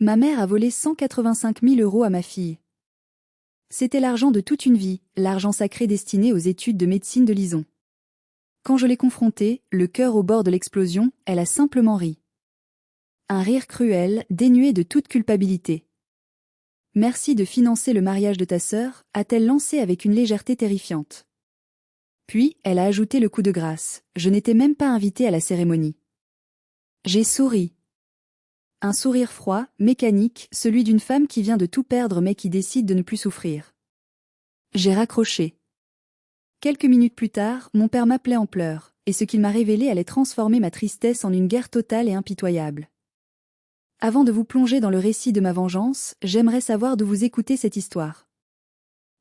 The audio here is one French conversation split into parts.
Ma mère a volé 185 000 € à ma fille. C'était l'argent de toute une vie, l'argent sacré destiné aux études de médecine de Lison. Quand je l'ai confrontée, le cœur au bord de l'explosion, elle a simplement ri. Un rire cruel, dénué de toute culpabilité. Merci de financer le mariage de ta sœur, a-t-elle lancé avec une légèreté terrifiante. Puis, elle a ajouté le coup de grâce, je n'étais même pas invitée à la cérémonie. J'ai souri. Un sourire froid, mécanique, celui d'une femme qui vient de tout perdre mais qui décide de ne plus souffrir. J'ai raccroché. Quelques minutes plus tard, mon père m'appelait en pleurs, et ce qu'il m'a révélé allait transformer ma tristesse en une guerre totale et impitoyable. Avant de vous plonger dans le récit de ma vengeance, j'aimerais savoir d'où vous écoutez cette histoire.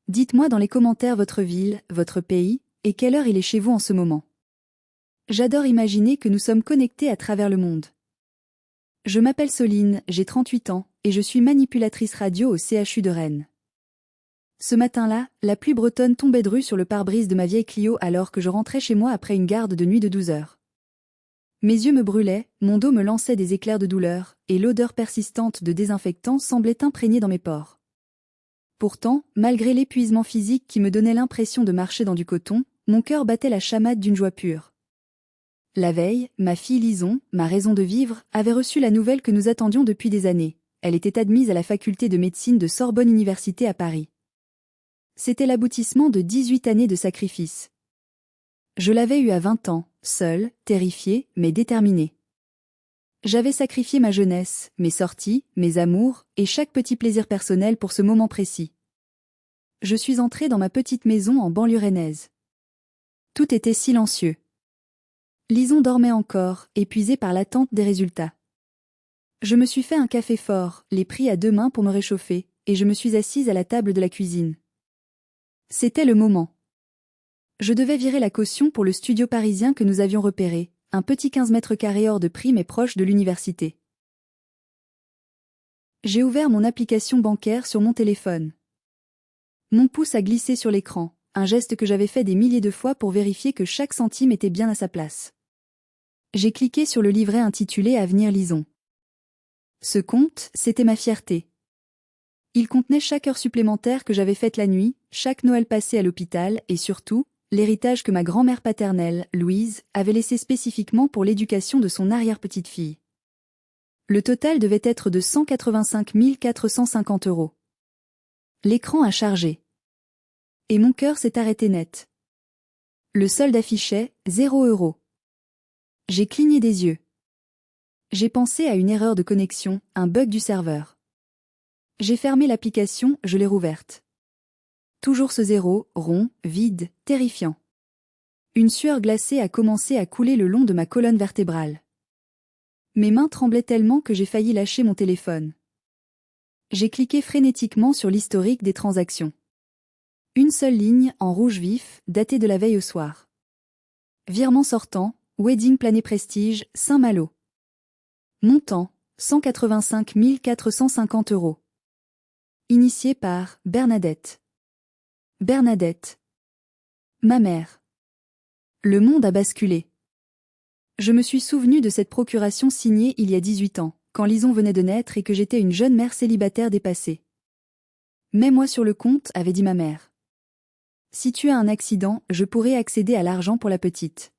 Dites-moi dans les commentaires votre ville, votre pays, et quelle heure il est chez vous en ce moment. J'adore imaginer que nous sommes connectés à travers le monde. Je m'appelle Soline, j'ai 38 ans, et je suis manipulatrice radio au CHU de Rennes. Ce matin-là, la pluie bretonne tombait de rue sur le pare-brise de ma vieille Clio alors que je rentrais chez moi après une garde de nuit de 12 heures. Mes yeux me brûlaient, mon dos me lançait des éclairs de douleur, et l'odeur persistante de désinfectant semblait imprégnée dans mes pores. Pourtant, malgré l'épuisement physique qui me donnait l'impression de marcher dans du coton, mon cœur battait la chamade d'une joie pure. La veille, ma fille Lison, ma raison de vivre, avait reçu la nouvelle que nous attendions depuis des années. Elle était admise à la faculté de médecine de Sorbonne Université à Paris. C'était l'aboutissement de 18 années de sacrifice. Je l'avais eue à 20 ans, seule, terrifiée, mais déterminée. J'avais sacrifié ma jeunesse, mes sorties, mes amours, et chaque petit plaisir personnel pour ce moment précis. Je suis entrée dans ma petite maison en banlieue rennaise. Tout était silencieux. Lison dormait encore, épuisée par l'attente des résultats. Je me suis fait un café fort, les pris à deux mains pour me réchauffer, et je me suis assise à la table de la cuisine. C'était le moment. Je devais virer la caution pour le studio parisien que nous avions repéré, un petit 15 mètres carrés hors de prix mais proche de l'université. J'ai ouvert mon application bancaire sur mon téléphone. Mon pouce a glissé sur l'écran, un geste que j'avais fait des milliers de fois pour vérifier que chaque centime était bien à sa place. J'ai cliqué sur le livret intitulé Avenir Lison. Ce compte, c'était ma fierté. Il contenait chaque heure supplémentaire que j'avais faite la nuit, chaque Noël passé à l'hôpital et surtout, l'héritage que ma grand-mère paternelle, Louise, avait laissé spécifiquement pour l'éducation de son arrière-petite-fille. Le total devait être de 185 450 €. L'écran a chargé. Et mon cœur s'est arrêté net. Le solde affichait 0 €. J'ai cligné des yeux. J'ai pensé à une erreur de connexion, un bug du serveur. J'ai fermé l'application, je l'ai rouverte. Toujours ce zéro, rond, vide, terrifiant. Une sueur glacée a commencé à couler le long de ma colonne vertébrale. Mes mains tremblaient tellement que j'ai failli lâcher mon téléphone. J'ai cliqué frénétiquement sur l'historique des transactions. Une seule ligne, en rouge vif, datée de la veille au soir. Virement sortant, Wedding Plané Prestige, Saint-Malo. Montant, 185 450 €. Initié par Bernadette. Bernadette. Ma mère. Le monde a basculé. Je me suis souvenu de cette procuration signée il y a 18 ans, quand Lison venait de naître et que j'étais une jeune mère célibataire dépassée. Mets-moi sur le compte, avait dit ma mère. Si tu as un accident, je pourrai accéder à l'argent pour la petite.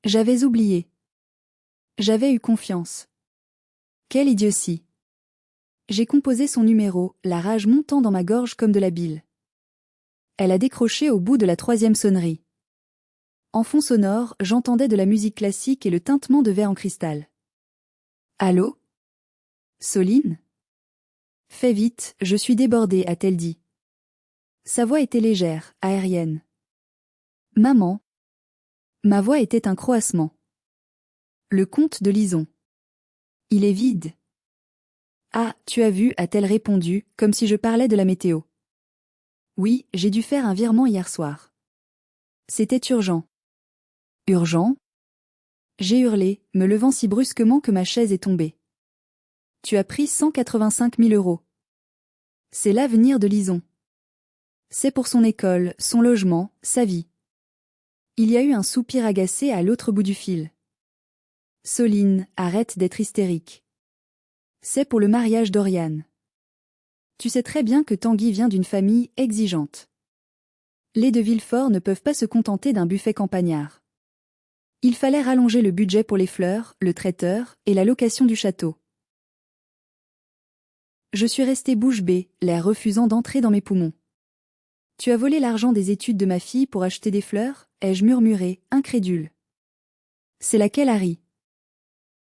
J'avais oublié. J'avais eu confiance. Quelle idiotie. J'ai composé son numéro, la rage montant dans ma gorge comme de la bile. Elle a décroché au bout de la 3e sonnerie. En fond sonore, j'entendais de la musique classique et le tintement de verre en cristal. Allô? Soline? Fais vite, je suis débordée, a-t-elle dit. Sa voix était légère, aérienne. Maman. Ma voix était un croassement. Le compte de Lison. Il est vide. Ah, tu as vu, a-t-elle répondu, comme si je parlais de la météo. Oui, j'ai dû faire un virement hier soir. C'était urgent. Urgent? J'ai hurlé, me levant si brusquement que ma chaise est tombée. Tu as pris 185 000 €. C'est l'avenir de Lison. C'est pour son école, son logement, sa vie. Il y a eu un soupir agacé à l'autre bout du fil. Soline, arrête d'être hystérique. C'est pour le mariage d'Oriane. Tu sais très bien que Tanguy vient d'une famille exigeante. Les de Villefort ne peuvent pas se contenter d'un buffet campagnard. Il fallait rallonger le budget pour les fleurs, le traiteur et la location du château. Je suis resté bouche bée, l'air refusant d'entrer dans mes poumons. Tu as volé l'argent des études de ma fille pour acheter des fleurs, ai-je murmuré, incrédule. C'est laquelle Harry.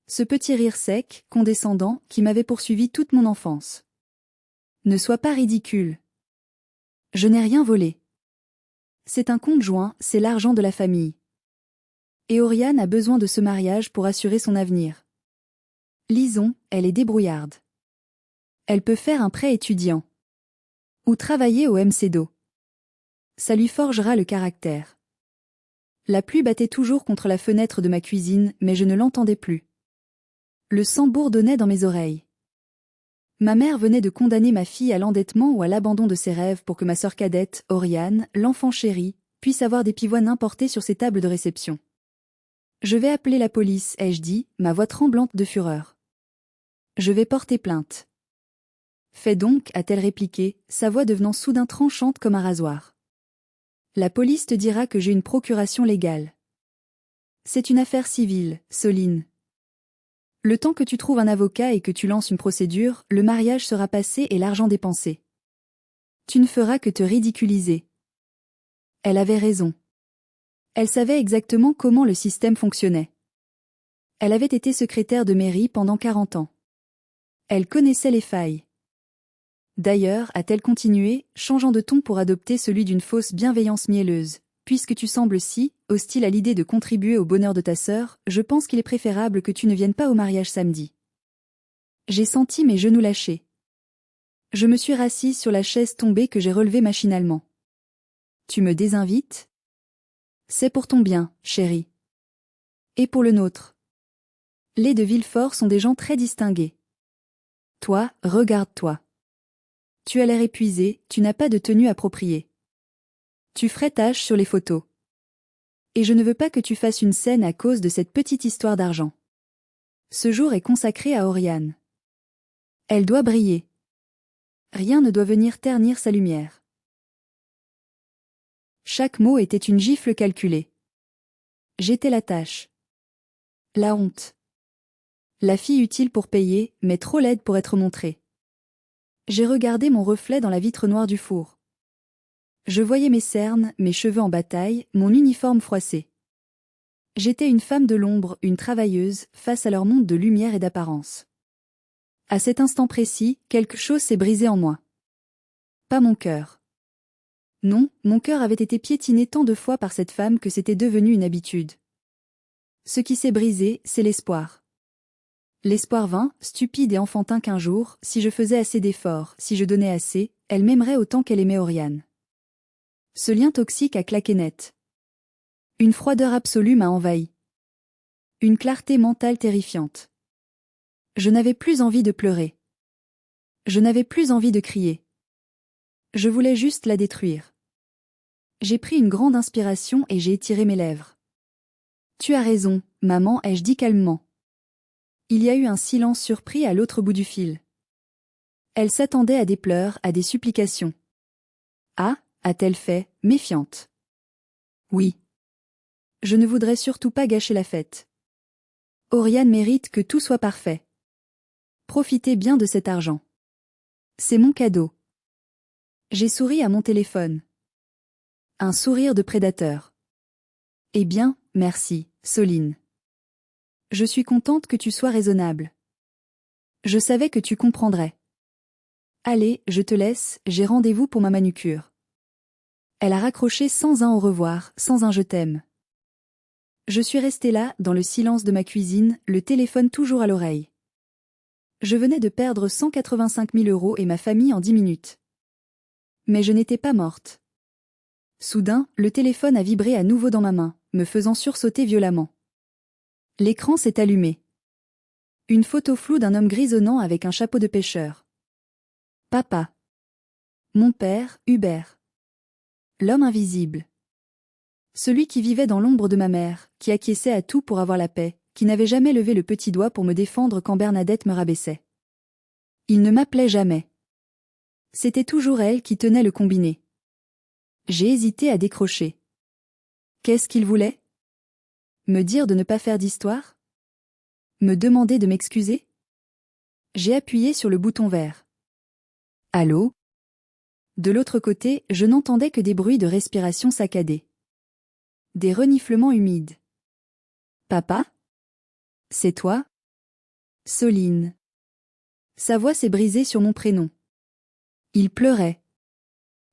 Ce petit rire sec, condescendant, qui m'avait poursuivi toute mon enfance. Ne sois pas ridicule. Je n'ai rien volé. C'est un compte joint, c'est l'argent de la famille. Et Oriane a besoin de ce mariage pour assurer son avenir. Lison, elle est débrouillarde. Elle peut faire un prêt étudiant. Ou travailler au MCDO. Ça lui forgera le caractère. La pluie battait toujours contre la fenêtre de ma cuisine, mais je ne l'entendais plus. Le sang bourdonnait dans mes oreilles. Ma mère venait de condamner ma fille à l'endettement ou à l'abandon de ses rêves pour que ma sœur cadette, Oriane, l'enfant chéri, puisse avoir des pivoines importées sur ses tables de réception. Je vais appeler la police, ai-je dit, ma voix tremblante de fureur. Je vais porter plainte. Fais donc, a-t-elle répliqué, sa voix devenant soudain tranchante comme un rasoir. La police te dira que j'ai une procuration légale. C'est une affaire civile, Soline. Le temps que tu trouves un avocat et que tu lances une procédure, le mariage sera passé et l'argent dépensé. Tu ne feras que te ridiculiser. Elle avait raison. Elle savait exactement comment le système fonctionnait. Elle avait été secrétaire de mairie pendant 40 ans. Elle connaissait les failles. D'ailleurs, a-t-elle continué, changeant de ton pour adopter celui d'une fausse bienveillance mielleuse, puisque tu sembles si hostile à l'idée de contribuer au bonheur de ta sœur, je pense qu'il est préférable que tu ne viennes pas au mariage samedi. J'ai senti mes genoux lâcher. Je me suis rassise sur la chaise tombée que j'ai relevée machinalement. Tu me désinvites? C'est pour ton bien, chérie. Et pour le nôtre. Les de Villefort sont des gens très distingués. Toi, regarde-toi. Tu as l'air épuisé, tu n'as pas de tenue appropriée. Tu ferais tache sur les photos. Et je ne veux pas que tu fasses une scène à cause de cette petite histoire d'argent. Ce jour est consacré à Oriane. Elle doit briller. Rien ne doit venir ternir sa lumière. Chaque mot était une gifle calculée. J'étais la tâche. La honte. La fille utile pour payer, mais trop laide pour être montrée. J'ai regardé mon reflet dans la vitre noire du four. Je voyais mes cernes, mes cheveux en bataille, mon uniforme froissé. J'étais une femme de l'ombre, une travailleuse, face à leur monde de lumière et d'apparence. À cet instant précis, quelque chose s'est brisé en moi. Pas mon cœur. Non, mon cœur avait été piétiné tant de fois par cette femme que c'était devenu une habitude. Ce qui s'est brisé, c'est l'espoir. L'espoir vain, stupide et enfantin qu'un jour, si je faisais assez d'efforts, si je donnais assez, elle m'aimerait autant qu'elle aimait Oriane. Ce lien toxique a claqué net. Une froideur absolue m'a envahi. Une clarté mentale terrifiante. Je n'avais plus envie de pleurer. Je n'avais plus envie de crier. Je voulais juste la détruire. J'ai pris une grande inspiration et j'ai étiré mes lèvres. Tu as raison, maman, ai-je dit calmement. Il y a eu un silence surpris à l'autre bout du fil. Elle s'attendait à des pleurs, à des supplications. Ah, a-t-elle fait, méfiante. Oui. Je ne voudrais surtout pas gâcher la fête. Oriane mérite que tout soit parfait. Profitez bien de cet argent. C'est mon cadeau. J'ai souri à mon téléphone. Un sourire de prédateur. Eh bien, merci, Soline. Je suis contente que tu sois raisonnable. Je savais que tu comprendrais. Allez, je te laisse, j'ai rendez-vous pour ma manucure. Elle a raccroché sans un au revoir, sans un je t'aime. Je suis restée là, dans le silence de ma cuisine, le téléphone toujours à l'oreille. Je venais de perdre 185 000 € et ma famille en 10 minutes. Mais je n'étais pas morte. Soudain, le téléphone a vibré à nouveau dans ma main, me faisant sursauter violemment. L'écran s'est allumé. Une photo floue d'un homme grisonnant avec un chapeau de pêcheur. Papa. Mon père, Hubert. L'homme invisible. Celui qui vivait dans l'ombre de ma mère, qui acquiesçait à tout pour avoir la paix, qui n'avait jamais levé le petit doigt pour me défendre quand Bernadette me rabaissait. Il ne m'appelait jamais. C'était toujours elle qui tenait le combiné. J'ai hésité à décrocher. Qu'est-ce qu'il voulait? Me dire de ne pas faire d'histoire? Me demander de m'excuser? J'ai appuyé sur le bouton vert. Allô? De l'autre côté, je n'entendais que des bruits de respiration saccadée. Des reniflements humides. Papa? C'est toi? Soline. Sa voix s'est brisée sur mon prénom. Il pleurait.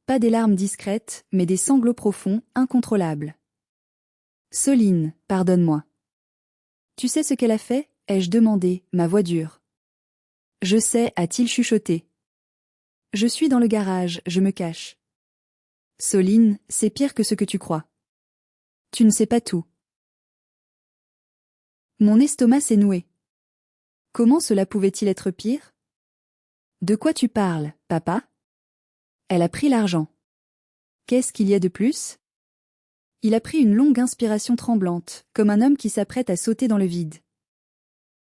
Pas des larmes discrètes, mais des sanglots profonds, incontrôlables. Soline, pardonne-moi. Tu sais ce qu'elle a fait? Ai-je demandé, ma voix dure. Je sais, a-t-il chuchoté. Je suis dans le garage, je me cache. Soline, c'est pire que ce que tu crois. Tu ne sais pas tout. Mon estomac s'est noué. Comment cela pouvait-il être pire? De quoi tu parles, papa? Elle a pris l'argent. Qu'est-ce qu'il y a de plus? Il a pris une longue inspiration tremblante, comme un homme qui s'apprête à sauter dans le vide.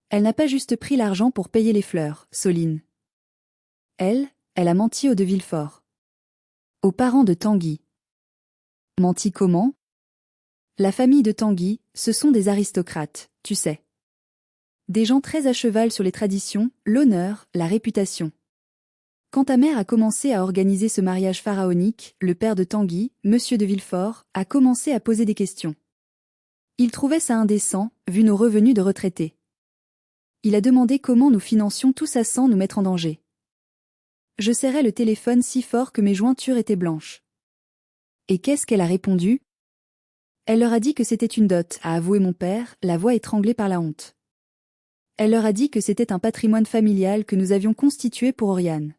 Elle n'a pas juste pris l'argent pour payer les fleurs, Soline. Elle a menti aux de Villefort. Aux parents de Tanguy. Menti comment? La famille de Tanguy, ce sont des aristocrates, tu sais. Des gens très à cheval sur les traditions, l'honneur, la réputation. Quand ta mère a commencé à organiser ce mariage pharaonique, le père de Tanguy, Monsieur de Villefort, a commencé à poser des questions. Il trouvait ça indécent, vu nos revenus de retraités. Il a demandé comment nous financions tout ça sans nous mettre en danger. Je serrais le téléphone si fort que mes jointures étaient blanches. Et qu'est-ce qu'elle a répondu? Elle leur a dit que c'était une dot, a avoué mon père, la voix étranglée par la honte. Elle leur a dit que c'était un patrimoine familial que nous avions constitué pour Oriane.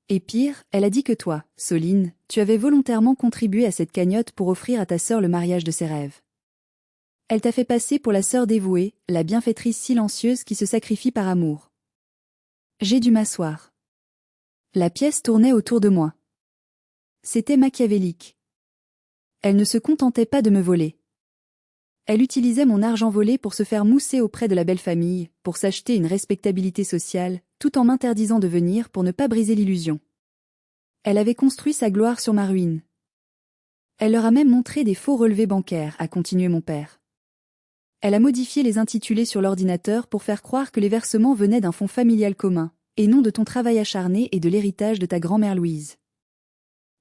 Et pire, elle a dit que toi, Soline, tu avais volontairement contribué à cette cagnotte pour offrir à ta sœur le mariage de ses rêves. Elle t'a fait passer pour la sœur dévouée, la bienfaitrice silencieuse qui se sacrifie par amour. J'ai dû m'asseoir. La pièce tournait autour de moi. C'était machiavélique. Elle ne se contentait pas de me voler. Elle utilisait mon argent volé pour se faire mousser auprès de la belle famille, pour s'acheter une respectabilité sociale, tout en m'interdisant de venir pour ne pas briser l'illusion. Elle avait construit sa gloire sur ma ruine. Elle leur a même montré des faux relevés bancaires, a continué mon père. Elle a modifié les intitulés sur l'ordinateur pour faire croire que les versements venaient d'un fonds familial commun, et non de ton travail acharné et de l'héritage de ta grand-mère Louise.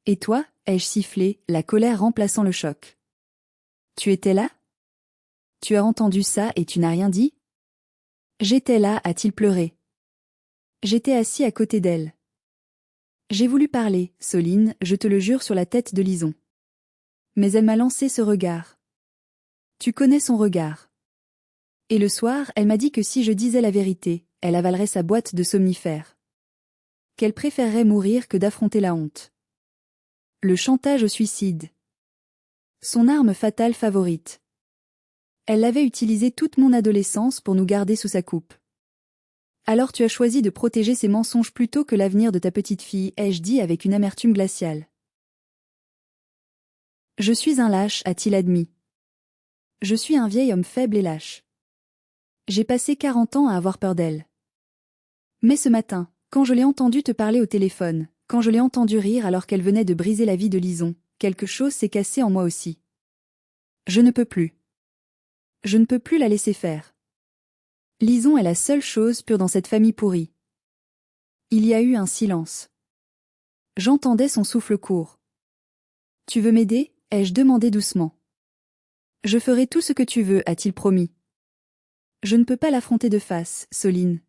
Et toi, ai-je sifflé, la colère remplaçant le choc. Tu étais là? Tu as entendu ça et tu n'as rien dit? J'étais là, a-t-il pleuré. J'étais assis à côté d'elle. J'ai voulu parler, Soline, je te le jure sur la tête de Lison. Mais elle m'a lancé ce regard. Tu connais son regard. Et le soir, elle m'a dit que si je disais la vérité, elle avalerait sa boîte de somnifères. Qu'elle préférerait mourir que d'affronter la honte. Le chantage au suicide. Son arme fatale favorite. Elle l'avait utilisée toute mon adolescence pour nous garder sous sa coupe. Alors tu as choisi de protéger ces mensonges plutôt que l'avenir de ta petite fille, ai-je dit avec une amertume glaciale. Je suis un lâche, a-t-il admis. Je suis un vieil homme faible et lâche. J'ai passé 40 ans à avoir peur d'elle. Mais ce matin, quand je l'ai entendue te parler au téléphone, quand je l'ai entendue rire alors qu'elle venait de briser la vie de Lison, quelque chose s'est cassé en moi aussi. Je ne peux plus. Je ne peux plus la laisser faire. Lison est la seule chose pure dans cette famille pourrie. Il y a eu un silence. J'entendais son souffle court. Tu veux m'aider? Ai-je demandé doucement. Je ferai tout ce que tu veux, a-t-il promis. Je ne peux pas l'affronter de face, Soline.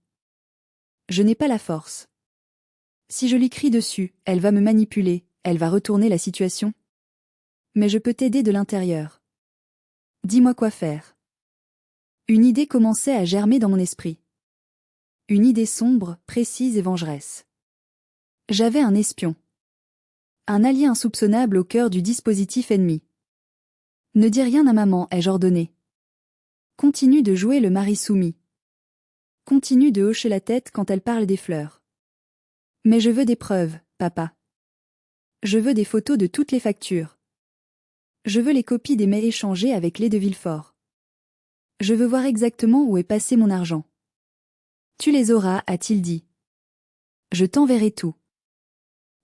Je n'ai pas la force. Si je lui crie dessus, elle va me manipuler, elle va retourner la situation. Mais je peux t'aider de l'intérieur. Dis-moi quoi faire. Une idée commençait à germer dans mon esprit. Une idée sombre, précise et vengeresse. J'avais un espion. Un allié insoupçonnable au cœur du dispositif ennemi. Ne dis rien à maman, ai-je ordonné. Continue de jouer le mari soumis. Continue de hocher la tête quand elle parle des fleurs. Mais je veux des preuves, papa. Je veux des photos de toutes les factures. Je veux les copies des mails échangés avec les de Villefort. Je veux voir exactement où est passé mon argent. Tu les auras, a-t-il dit. Je t'enverrai tout.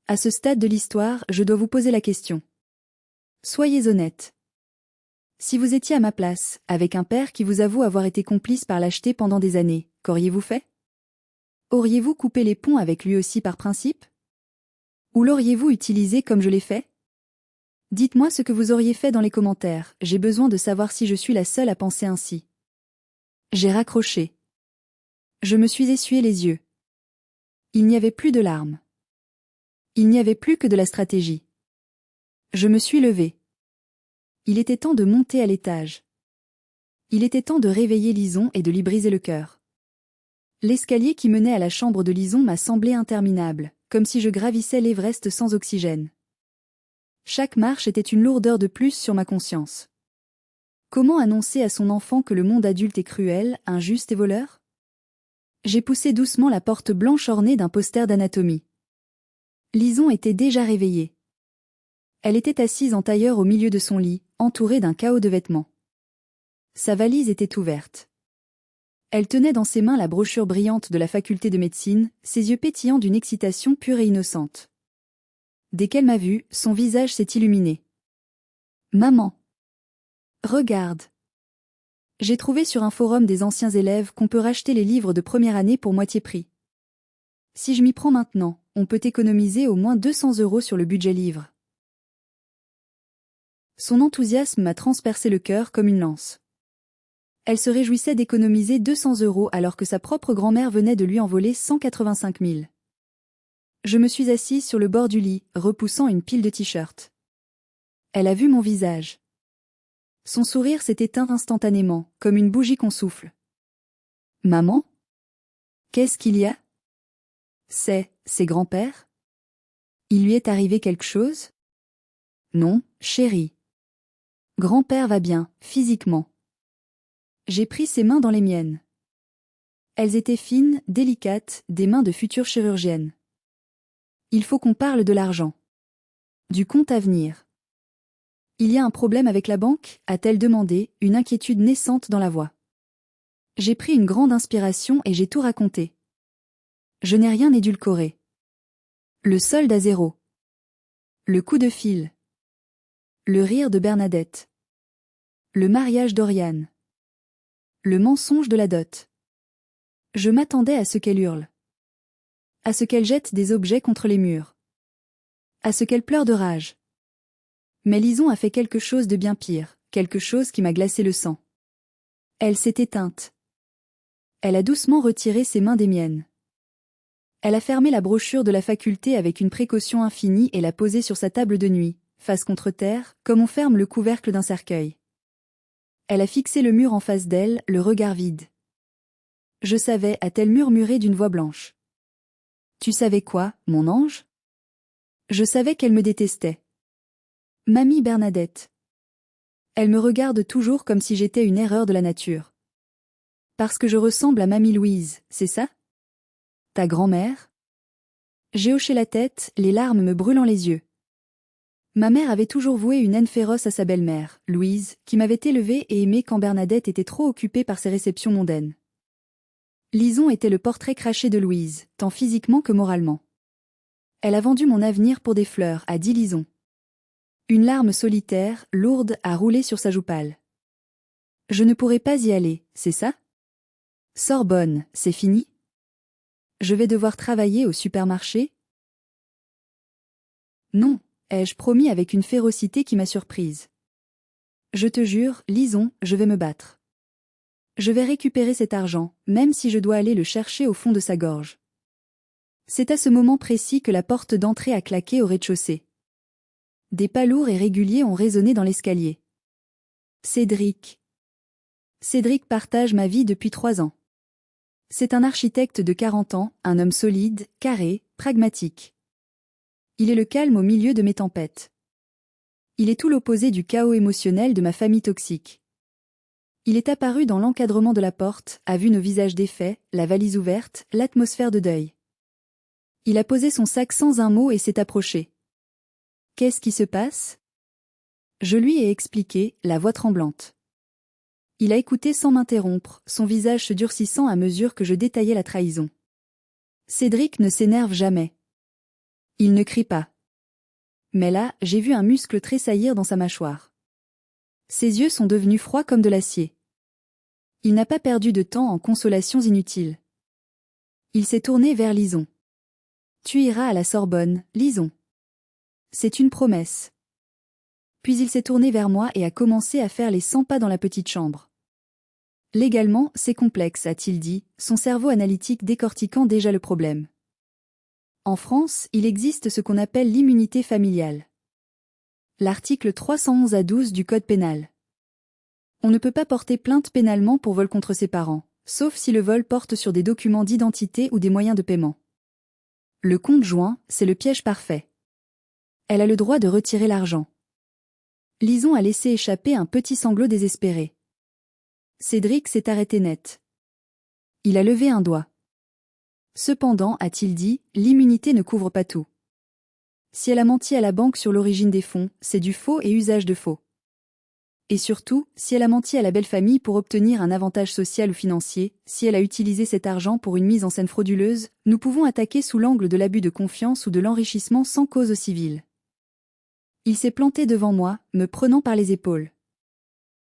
À ce stade de l'histoire, je dois vous poser la question. Soyez honnête. Si vous étiez à ma place, avec un père qui vous avoue avoir été complice par lâcheté pendant des années, qu'auriez-vous fait? Auriez-vous coupé les ponts avec lui aussi par principe? Ou l'auriez-vous utilisé comme je l'ai fait? Dites-moi ce que vous auriez fait dans les commentaires, j'ai besoin de savoir si je suis la seule à penser ainsi. J'ai raccroché. Je me suis essuyé les yeux. Il n'y avait plus de larmes. Il n'y avait plus que de la stratégie. Je me suis levée. Il était temps de monter à l'étage. Il était temps de réveiller Lison et de lui briser le cœur. L'escalier qui menait à la chambre de Lison m'a semblé interminable, comme si je gravissais l'Everest sans oxygène. Chaque marche était une lourdeur de plus sur ma conscience. Comment annoncer à son enfant que le monde adulte est cruel, injuste et voleur? J'ai poussé doucement la porte blanche ornée d'un poster d'anatomie. Lison était déjà réveillée. Elle était assise en tailleur au milieu de son lit, entourée d'un chaos de vêtements. Sa valise était ouverte. Elle tenait dans ses mains la brochure brillante de la faculté de médecine, ses yeux pétillants d'une excitation pure et innocente. Dès qu'elle m'a vue, son visage s'est illuminé. « Maman! Regarde! J'ai trouvé sur un forum des anciens élèves qu'on peut racheter les livres de première année pour moitié prix. Si je m'y prends maintenant, on peut économiser au moins 200 € sur le budget livre. » Son enthousiasme m'a transpercé le cœur comme une lance. Elle se réjouissait d'économiser 200 € alors que sa propre grand-mère venait de lui en voler 185 000. Je me suis assise sur le bord du lit, repoussant une pile de t-shirts. Elle a vu mon visage. Son sourire s'est éteint instantanément, comme une bougie qu'on souffle. « Maman? Qu'est-ce qu'il y a? C'est grand-père? Il lui est arrivé quelque chose? Non, chérie. Grand-père va bien, physiquement. » J'ai pris ses mains dans les miennes. Elles étaient fines, délicates, des mains de future chirurgienne. Il faut qu'on parle de l'argent. Du compte à venir. Il y a un problème avec la banque, a-t-elle demandé, une inquiétude naissante dans la voix. J'ai pris une grande inspiration et j'ai tout raconté. Je n'ai rien édulcoré. Le solde à zéro. Le coup de fil. Le rire de Bernadette. Le mariage d'Oriane. Le mensonge de la dot. Je m'attendais à ce qu'elle hurle. À ce qu'elle jette des objets contre les murs. À ce qu'elle pleure de rage. Mais Lison a fait quelque chose de bien pire, quelque chose qui m'a glacé le sang. Elle s'est éteinte. Elle a doucement retiré ses mains des miennes. Elle a fermé la brochure de la faculté avec une précaution infinie et l'a posée sur sa table de nuit, face contre terre, comme on ferme le couvercle d'un cercueil. Elle a fixé le mur en face d'elle, le regard vide. Je savais, a-t-elle murmuré d'une voix blanche. Tu savais quoi, mon ange? Je savais qu'elle me détestait. Mamie Bernadette. Elle me regarde toujours comme si j'étais une erreur de la nature. Parce que je ressemble à Mamie Louise, c'est ça? Ta grand-mère? J'ai hoché la tête, les larmes me brûlant les yeux. Ma mère avait toujours voué une haine féroce à sa belle-mère, Louise, qui m'avait élevée et aimée quand Bernadette était trop occupée par ses réceptions mondaines. Lison était le portrait craché de Louise, tant physiquement que moralement. Elle a vendu mon avenir pour des fleurs, a dit Lison. Une larme solitaire, lourde, a roulé sur sa joue pâle. Je ne pourrai pas y aller, c'est ça? Sorbonne, c'est fini? Je vais devoir travailler au supermarché? Non, ai-je promis avec une férocité qui m'a surprise. Je te jure, Lison, je vais me battre. Je vais récupérer cet argent, même si je dois aller le chercher au fond de sa gorge. C'est à ce moment précis que la porte d'entrée a claqué au rez-de-chaussée. Des pas lourds et réguliers ont résonné dans l'escalier. Cédric. Cédric partage ma vie depuis 3 ans. C'est un architecte de 40 ans, un homme solide, carré, pragmatique. Il est le calme au milieu de mes tempêtes. Il est tout l'opposé du chaos émotionnel de ma famille toxique. Il est apparu dans l'encadrement de la porte, a vu nos visages défaits, la valise ouverte, l'atmosphère de deuil. Il a posé son sac sans un mot et s'est approché. Qu'est-ce qui se passe? Je lui ai expliqué, la voix tremblante. Il a écouté sans m'interrompre, son visage se durcissant à mesure que je détaillais la trahison. Cédric ne s'énerve jamais. Il ne crie pas. Mais là, j'ai vu un muscle tressaillir dans sa mâchoire. Ses yeux sont devenus froids comme de l'acier. Il n'a pas perdu de temps en consolations inutiles. Il s'est tourné vers Lison. Tu iras à la Sorbonne, Lison. C'est une promesse. Puis il s'est tourné vers moi et a commencé à faire les 100 pas dans la petite chambre. Légalement, c'est complexe, a-t-il dit, son cerveau analytique décortiquant déjà le problème. En France, il existe ce qu'on appelle l'immunité familiale. L'article 311 à 12 du Code pénal. On ne peut pas porter plainte pénalement pour vol contre ses parents, sauf si le vol porte sur des documents d'identité ou des moyens de paiement. Le conjoint, c'est le piège parfait. Elle a le droit de retirer l'argent. Lison a laissé échapper un petit sanglot désespéré. Cédric s'est arrêté net. Il a levé un doigt. Cependant, a-t-il dit, l'immunité ne couvre pas tout. Si elle a menti à la banque sur l'origine des fonds, c'est du faux et usage de faux. Et surtout, si elle a menti à la belle famille pour obtenir un avantage social ou financier, si elle a utilisé cet argent pour une mise en scène frauduleuse, nous pouvons attaquer sous l'angle de l'abus de confiance ou de l'enrichissement sans cause civile. Il s'est planté devant moi, me prenant par les épaules.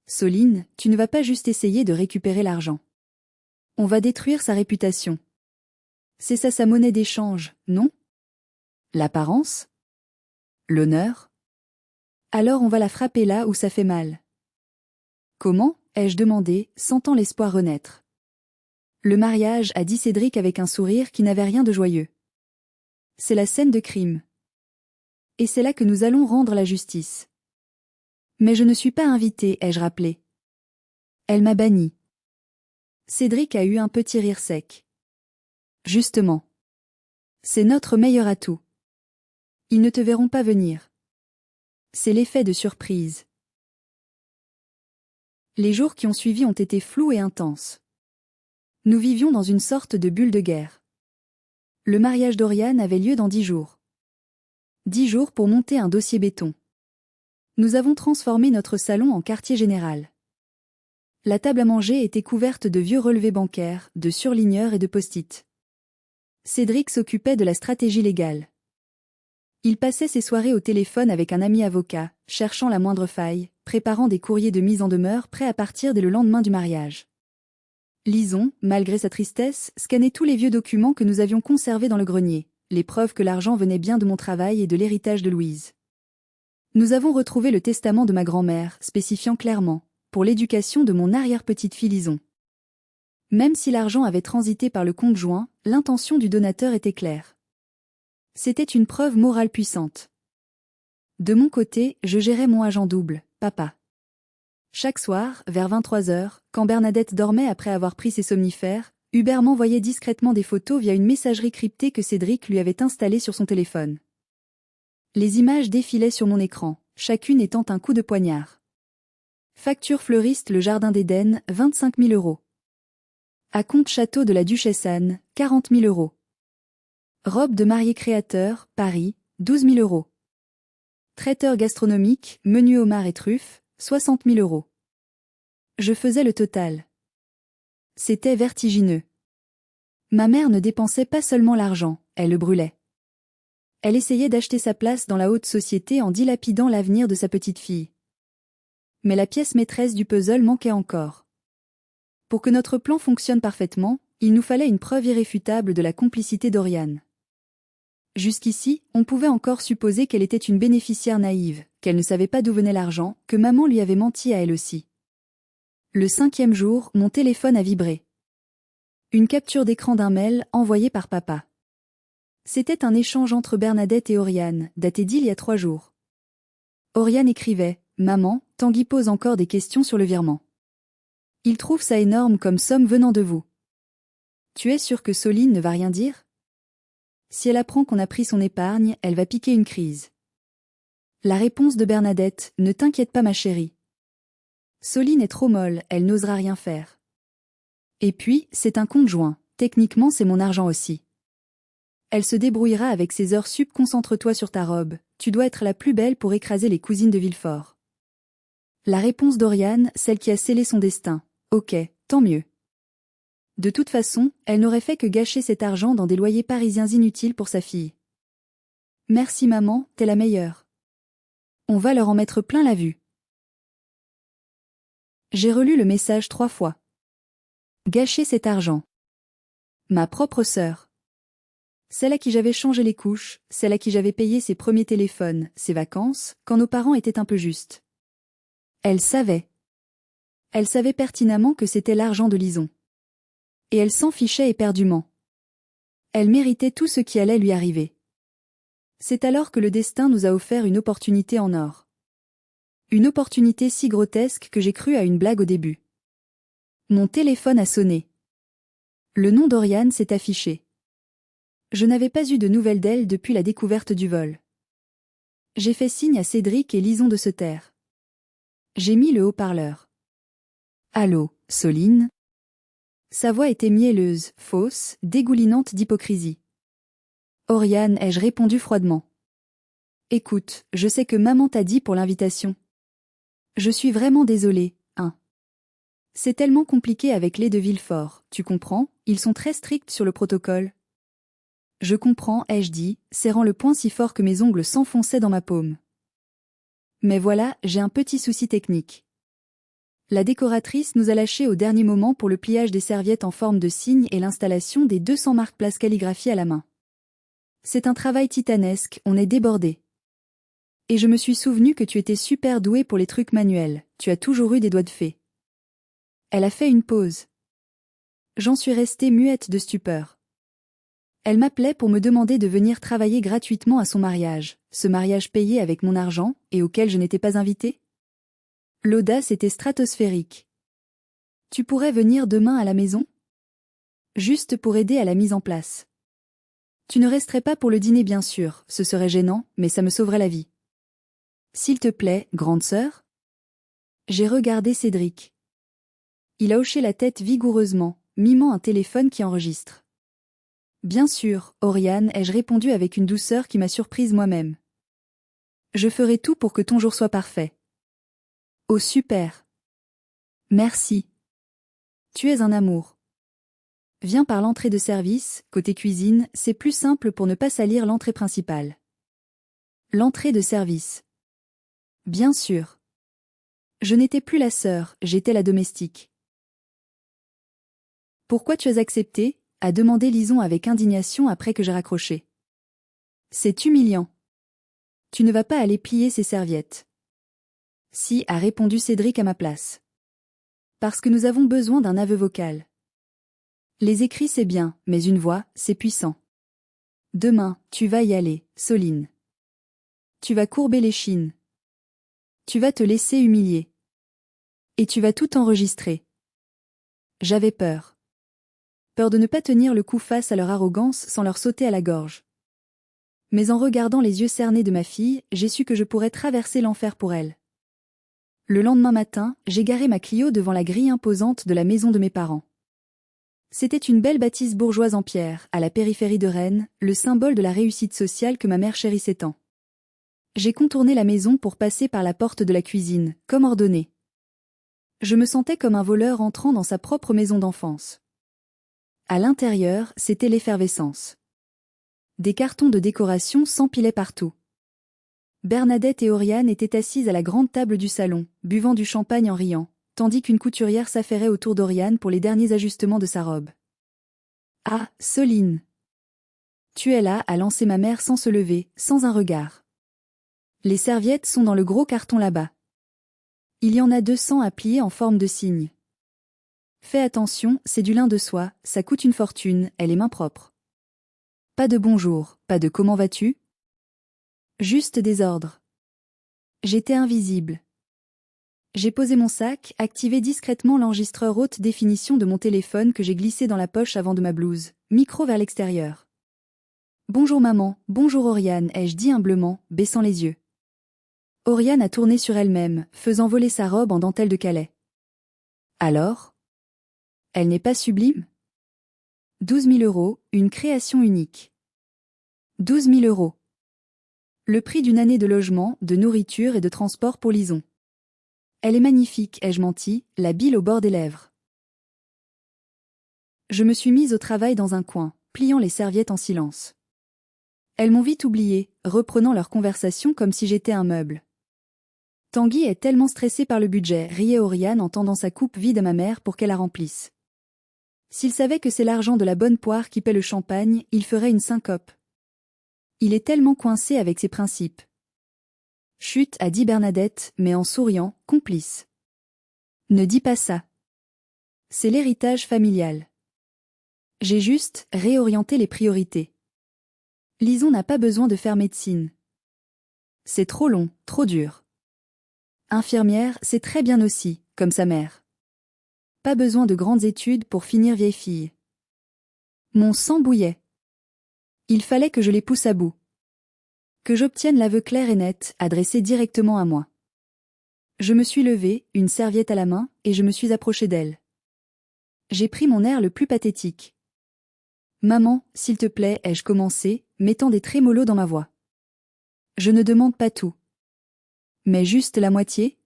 Soline, tu ne vas pas juste essayer de récupérer l'argent. On va détruire sa réputation. C'est ça sa monnaie d'échange, non? L'apparence? L'honneur? Alors on va la frapper là où ça fait mal. Comment? Ai-je demandé, sentant l'espoir renaître. Le mariage, a dit Cédric avec un sourire qui n'avait rien de joyeux. C'est la scène de crime. Et c'est là que nous allons rendre la justice. Mais je ne suis pas invitée, ai-je rappelé. Elle m'a banni. Cédric a eu un petit rire sec. Justement. C'est notre meilleur atout. Ils ne te verront pas venir. C'est l'effet de surprise. Les jours qui ont suivi ont été flous et intenses. Nous vivions dans une sorte de bulle de guerre. Le mariage d'Oriane avait lieu dans 10 jours. 10 jours pour monter un dossier béton. Nous avons transformé notre salon en quartier général. La table à manger était couverte de vieux relevés bancaires, de surligneurs et de post-it. Cédric s'occupait de la stratégie légale. Il passait ses soirées au téléphone avec un ami avocat, cherchant la moindre faille, préparant des courriers de mise en demeure prêts à partir dès le lendemain du mariage. Lison, malgré sa tristesse, scannait tous les vieux documents que nous avions conservés dans le grenier, les preuves que l'argent venait bien de mon travail et de l'héritage de Louise. Nous avons retrouvé le testament de ma grand-mère, spécifiant clairement, pour l'éducation de mon arrière-petite-fille Lison. Même si l'argent avait transité par le compte joint, l'intention du donateur était claire. C'était une preuve morale puissante. De mon côté, je gérais mon agent double, papa. Chaque soir, vers 23h, quand Bernadette dormait après avoir pris ses somnifères, Hubert m'envoyait discrètement des photos via une messagerie cryptée que Cédric lui avait installée sur son téléphone. Les images défilaient sur mon écran, chacune étant un coup de poignard. Facture fleuriste Le Jardin d'Éden, 25 000 €. Acompte château de la Duchesse Anne, 40 000 €. Robe de mariée créateur, Paris, 12 000 €. Traiteur gastronomique, menu homard et truffes, 60 000 €. Je faisais le total. C'était vertigineux. Ma mère ne dépensait pas seulement l'argent, elle le brûlait. Elle essayait d'acheter sa place dans la haute société en dilapidant l'avenir de sa petite fille. Mais la pièce maîtresse du puzzle manquait encore. Pour que notre plan fonctionne parfaitement, il nous fallait une preuve irréfutable de la complicité d'Oriane. Jusqu'ici, on pouvait encore supposer qu'elle était une bénéficiaire naïve, qu'elle ne savait pas d'où venait l'argent, que maman lui avait menti à elle aussi. Le 5e jour, mon téléphone a vibré. Une capture d'écran d'un mail envoyé par papa. C'était un échange entre Bernadette et Oriane, daté d'il y a 3 jours. Oriane écrivait « Maman, Tanguy pose encore des questions sur le virement. Il trouve ça énorme comme somme venant de vous. Tu es sûr que Soline ne va rien dire ? Si elle apprend qu'on a pris son épargne, elle va piquer une crise. » La réponse de Bernadette « Ne t'inquiète pas ma chérie. Soline est trop molle, elle n'osera rien faire. Et puis, c'est un compte joint, techniquement c'est mon argent aussi. Elle se débrouillera avec ses heures sup, concentre-toi sur ta robe, tu dois être la plus belle pour écraser les cousines de Villefort. » La réponse d'Oriane, celle qui a scellé son destin. Ok, tant mieux. De toute façon, elle n'aurait fait que gâcher cet argent dans des loyers parisiens inutiles pour sa fille. Merci maman, t'es la meilleure. On va leur en mettre plein la vue. J'ai relu le message 3 fois. Gâcher cet argent. Ma propre sœur. Celle à qui j'avais changé les couches, celle à qui j'avais payé ses premiers téléphones, ses vacances, quand nos parents étaient un peu justes. Elle savait. Elle savait pertinemment que c'était l'argent de Lison. Et elle s'en fichait éperdument. Elle méritait tout ce qui allait lui arriver. C'est alors que le destin nous a offert une opportunité en or. Une opportunité si grotesque que j'ai cru à une blague au début. Mon téléphone a sonné. Le nom d'Oriane s'est affiché. Je n'avais pas eu de nouvelles d'elle depuis la découverte du vol. J'ai fait signe à Cédric et Lison de se taire. J'ai mis le haut-parleur. Allô, Soline? Sa voix était mielleuse, fausse, dégoulinante d'hypocrisie. Oriane, ai-je répondu froidement. Écoute, je sais que maman t'a dit pour l'invitation. Je suis vraiment désolée, hein. C'est tellement compliqué avec les de Villefort, tu comprends, ils sont très stricts sur le protocole. Je comprends, ai-je dit, serrant le poing si fort que mes ongles s'enfonçaient dans ma paume. Mais voilà, j'ai un petit souci technique. La décoratrice nous a lâchés au dernier moment pour le pliage des serviettes en forme de cygne et l'installation des 200 marque-places calligraphiées à la main. C'est un travail titanesque, on est débordé. Et je me suis souvenu que tu étais super doué pour les trucs manuels, tu as toujours eu des doigts de fée. Elle a fait une pause. J'en suis restée muette de stupeur. Elle m'appelait pour me demander de venir travailler gratuitement à son mariage, ce mariage payé avec mon argent et auquel je n'étais pas invitée. L'audace était stratosphérique. Tu pourrais venir demain à la maison? Juste pour aider à la mise en place. Tu ne resterais pas pour le dîner bien sûr, ce serait gênant, mais ça me sauverait la vie. S'il te plaît, grande sœur? J'ai regardé Cédric. Il a hoché la tête vigoureusement, mimant un téléphone qui enregistre. Bien sûr, Oriane, ai-je répondu avec une douceur qui m'a surprise moi-même. Je ferai tout pour que ton jour soit parfait. Oh super. Merci. Tu es un amour. Viens par l'entrée de service, côté cuisine, c'est plus simple pour ne pas salir l'entrée principale. L'entrée de service. Bien sûr. Je n'étais plus la sœur, j'étais la domestique. Pourquoi tu as accepté? A demandé Lison avec indignation après que j'ai raccroché. C'est humiliant. Tu ne vas pas aller plier ces serviettes. Si, a répondu Cédric à ma place. Parce que nous avons besoin d'un aveu vocal. Les écrits c'est bien, mais une voix, c'est puissant. Demain, tu vas y aller, Soline. Tu vas courber l'échine. Tu vas te laisser humilier. Et tu vas tout enregistrer. J'avais peur. Peur de ne pas tenir le coup face à leur arrogance sans leur sauter à la gorge. Mais en regardant les yeux cernés de ma fille, j'ai su que je pourrais traverser l'enfer pour elle. Le lendemain matin, j'ai garé ma Clio devant la grille imposante de la maison de mes parents. C'était une belle bâtisse bourgeoise en pierre, à la périphérie de Rennes, le symbole de la réussite sociale que ma mère chérissait tant. J'ai contourné la maison pour passer par la porte de la cuisine, comme ordonné. Je me sentais comme un voleur entrant dans sa propre maison d'enfance. À l'intérieur, c'était l'effervescence. Des cartons de décoration s'empilaient partout. Bernadette et Oriane étaient assises à la grande table du salon, buvant du champagne en riant, tandis qu'une couturière s'affairait autour d'Oriane pour les derniers ajustements de sa robe. « Ah, Soline! Tu es là » a lancé ma mère sans se lever, sans un regard. Les serviettes sont dans le gros carton là-bas. Il y en a 200 à plier en forme de cygne. Fais attention, c'est du lin de soie, ça coûte une fortune, elle est main propre. Pas de bonjour, pas de comment vas-tu? Juste des ordres. J'étais invisible. J'ai posé mon sac, activé discrètement l'enregistreur haute définition de mon téléphone que j'ai glissé dans la poche avant de ma blouse, micro vers l'extérieur. Bonjour maman, bonjour Oriane, ai-je dit humblement, baissant les yeux. Oriane a tourné sur elle-même, faisant voler sa robe en dentelle de Calais. Alors? Elle n'est pas sublime? 12 000 €, une création unique. 12 000 €. Le prix d'une année de logement, de nourriture et de transport pour Lison. Elle est magnifique, ai-je menti, la bile au bord des lèvres. Je me suis mise au travail dans un coin, pliant les serviettes en silence. Elles m'ont vite oublié, reprenant leur conversation comme si j'étais un meuble. Tanguy est tellement stressé par le budget, riait Oriane en tendant sa coupe vide à ma mère pour qu'elle la remplisse. S'il savait que c'est l'argent de la bonne poire qui paie le champagne, il ferait une syncope. Il est tellement coincé avec ses principes. Chut, a dit Bernadette, mais en souriant, complice. Ne dis pas ça. C'est l'héritage familial. J'ai juste réorienté les priorités. Lison n'a pas besoin de faire médecine. C'est trop long, trop dur. Infirmière, c'est très bien aussi, comme sa mère. Pas besoin de grandes études pour finir vieille fille. Mon sang bouillait. Il fallait que je les pousse à bout. Que j'obtienne l'aveu clair et net, adressé directement à moi. Je me suis levée, une serviette à la main, et je me suis approchée d'elle. J'ai pris mon air le plus pathétique. Maman, s'il te plaît, ai-je commencé, mettant des trémolos dans ma voix. Je ne demande pas tout. Mais juste la moitié?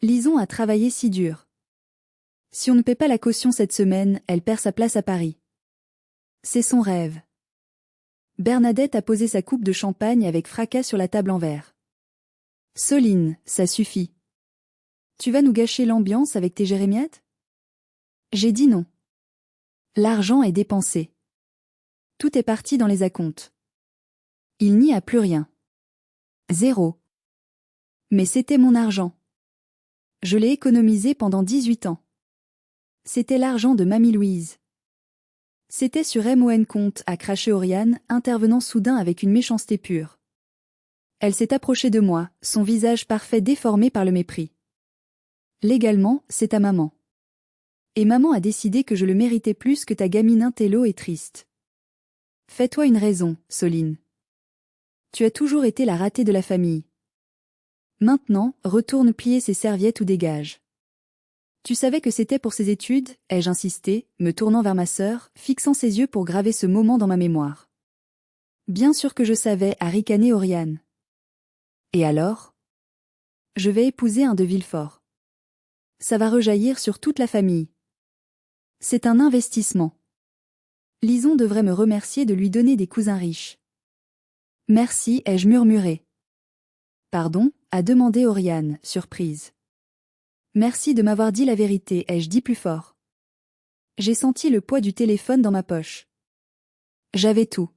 Lison a travaillé si dur. Si on ne paie pas la caution cette semaine, elle perd sa place à Paris. C'est son rêve. Bernadette a posé sa coupe de champagne avec fracas sur la table en verre. Soline, ça suffit. Tu vas nous gâcher l'ambiance avec tes jérémiades? J'ai dit non. L'argent est dépensé. Tout est parti dans les acomptes. Il n'y a plus rien. Zéro. Mais c'était mon argent. Je l'ai économisé pendant 18 ans. C'était l'argent de Mamie Louise. C'était sur MON compte, a craché Oriane, intervenant soudain avec une méchanceté pure. Elle s'est approchée de moi, son visage parfait déformé par le mépris. Légalement, c'est ta maman. Et maman a décidé que je le méritais plus que ta gamine intello et triste. Fais-toi une raison, Soline. Tu as toujours été la ratée de la famille. Maintenant, retourne plier ces serviettes ou dégage. Tu savais que c'était pour ses études, ai-je insisté, me tournant vers ma sœur, fixant ses yeux pour graver ce moment dans ma mémoire. Bien sûr que je savais, a ricané Oriane. Et alors? Je vais épouser un de Villefort. Ça va rejaillir sur toute la famille. C'est un investissement. Lison devrait me remercier de lui donner des cousins riches. Merci, ai-je murmuré. Pardon, a demandé Oriane, surprise. Merci de m'avoir dit la vérité, ai-je dit plus fort. J'ai senti le poids du téléphone dans ma poche. J'avais tout.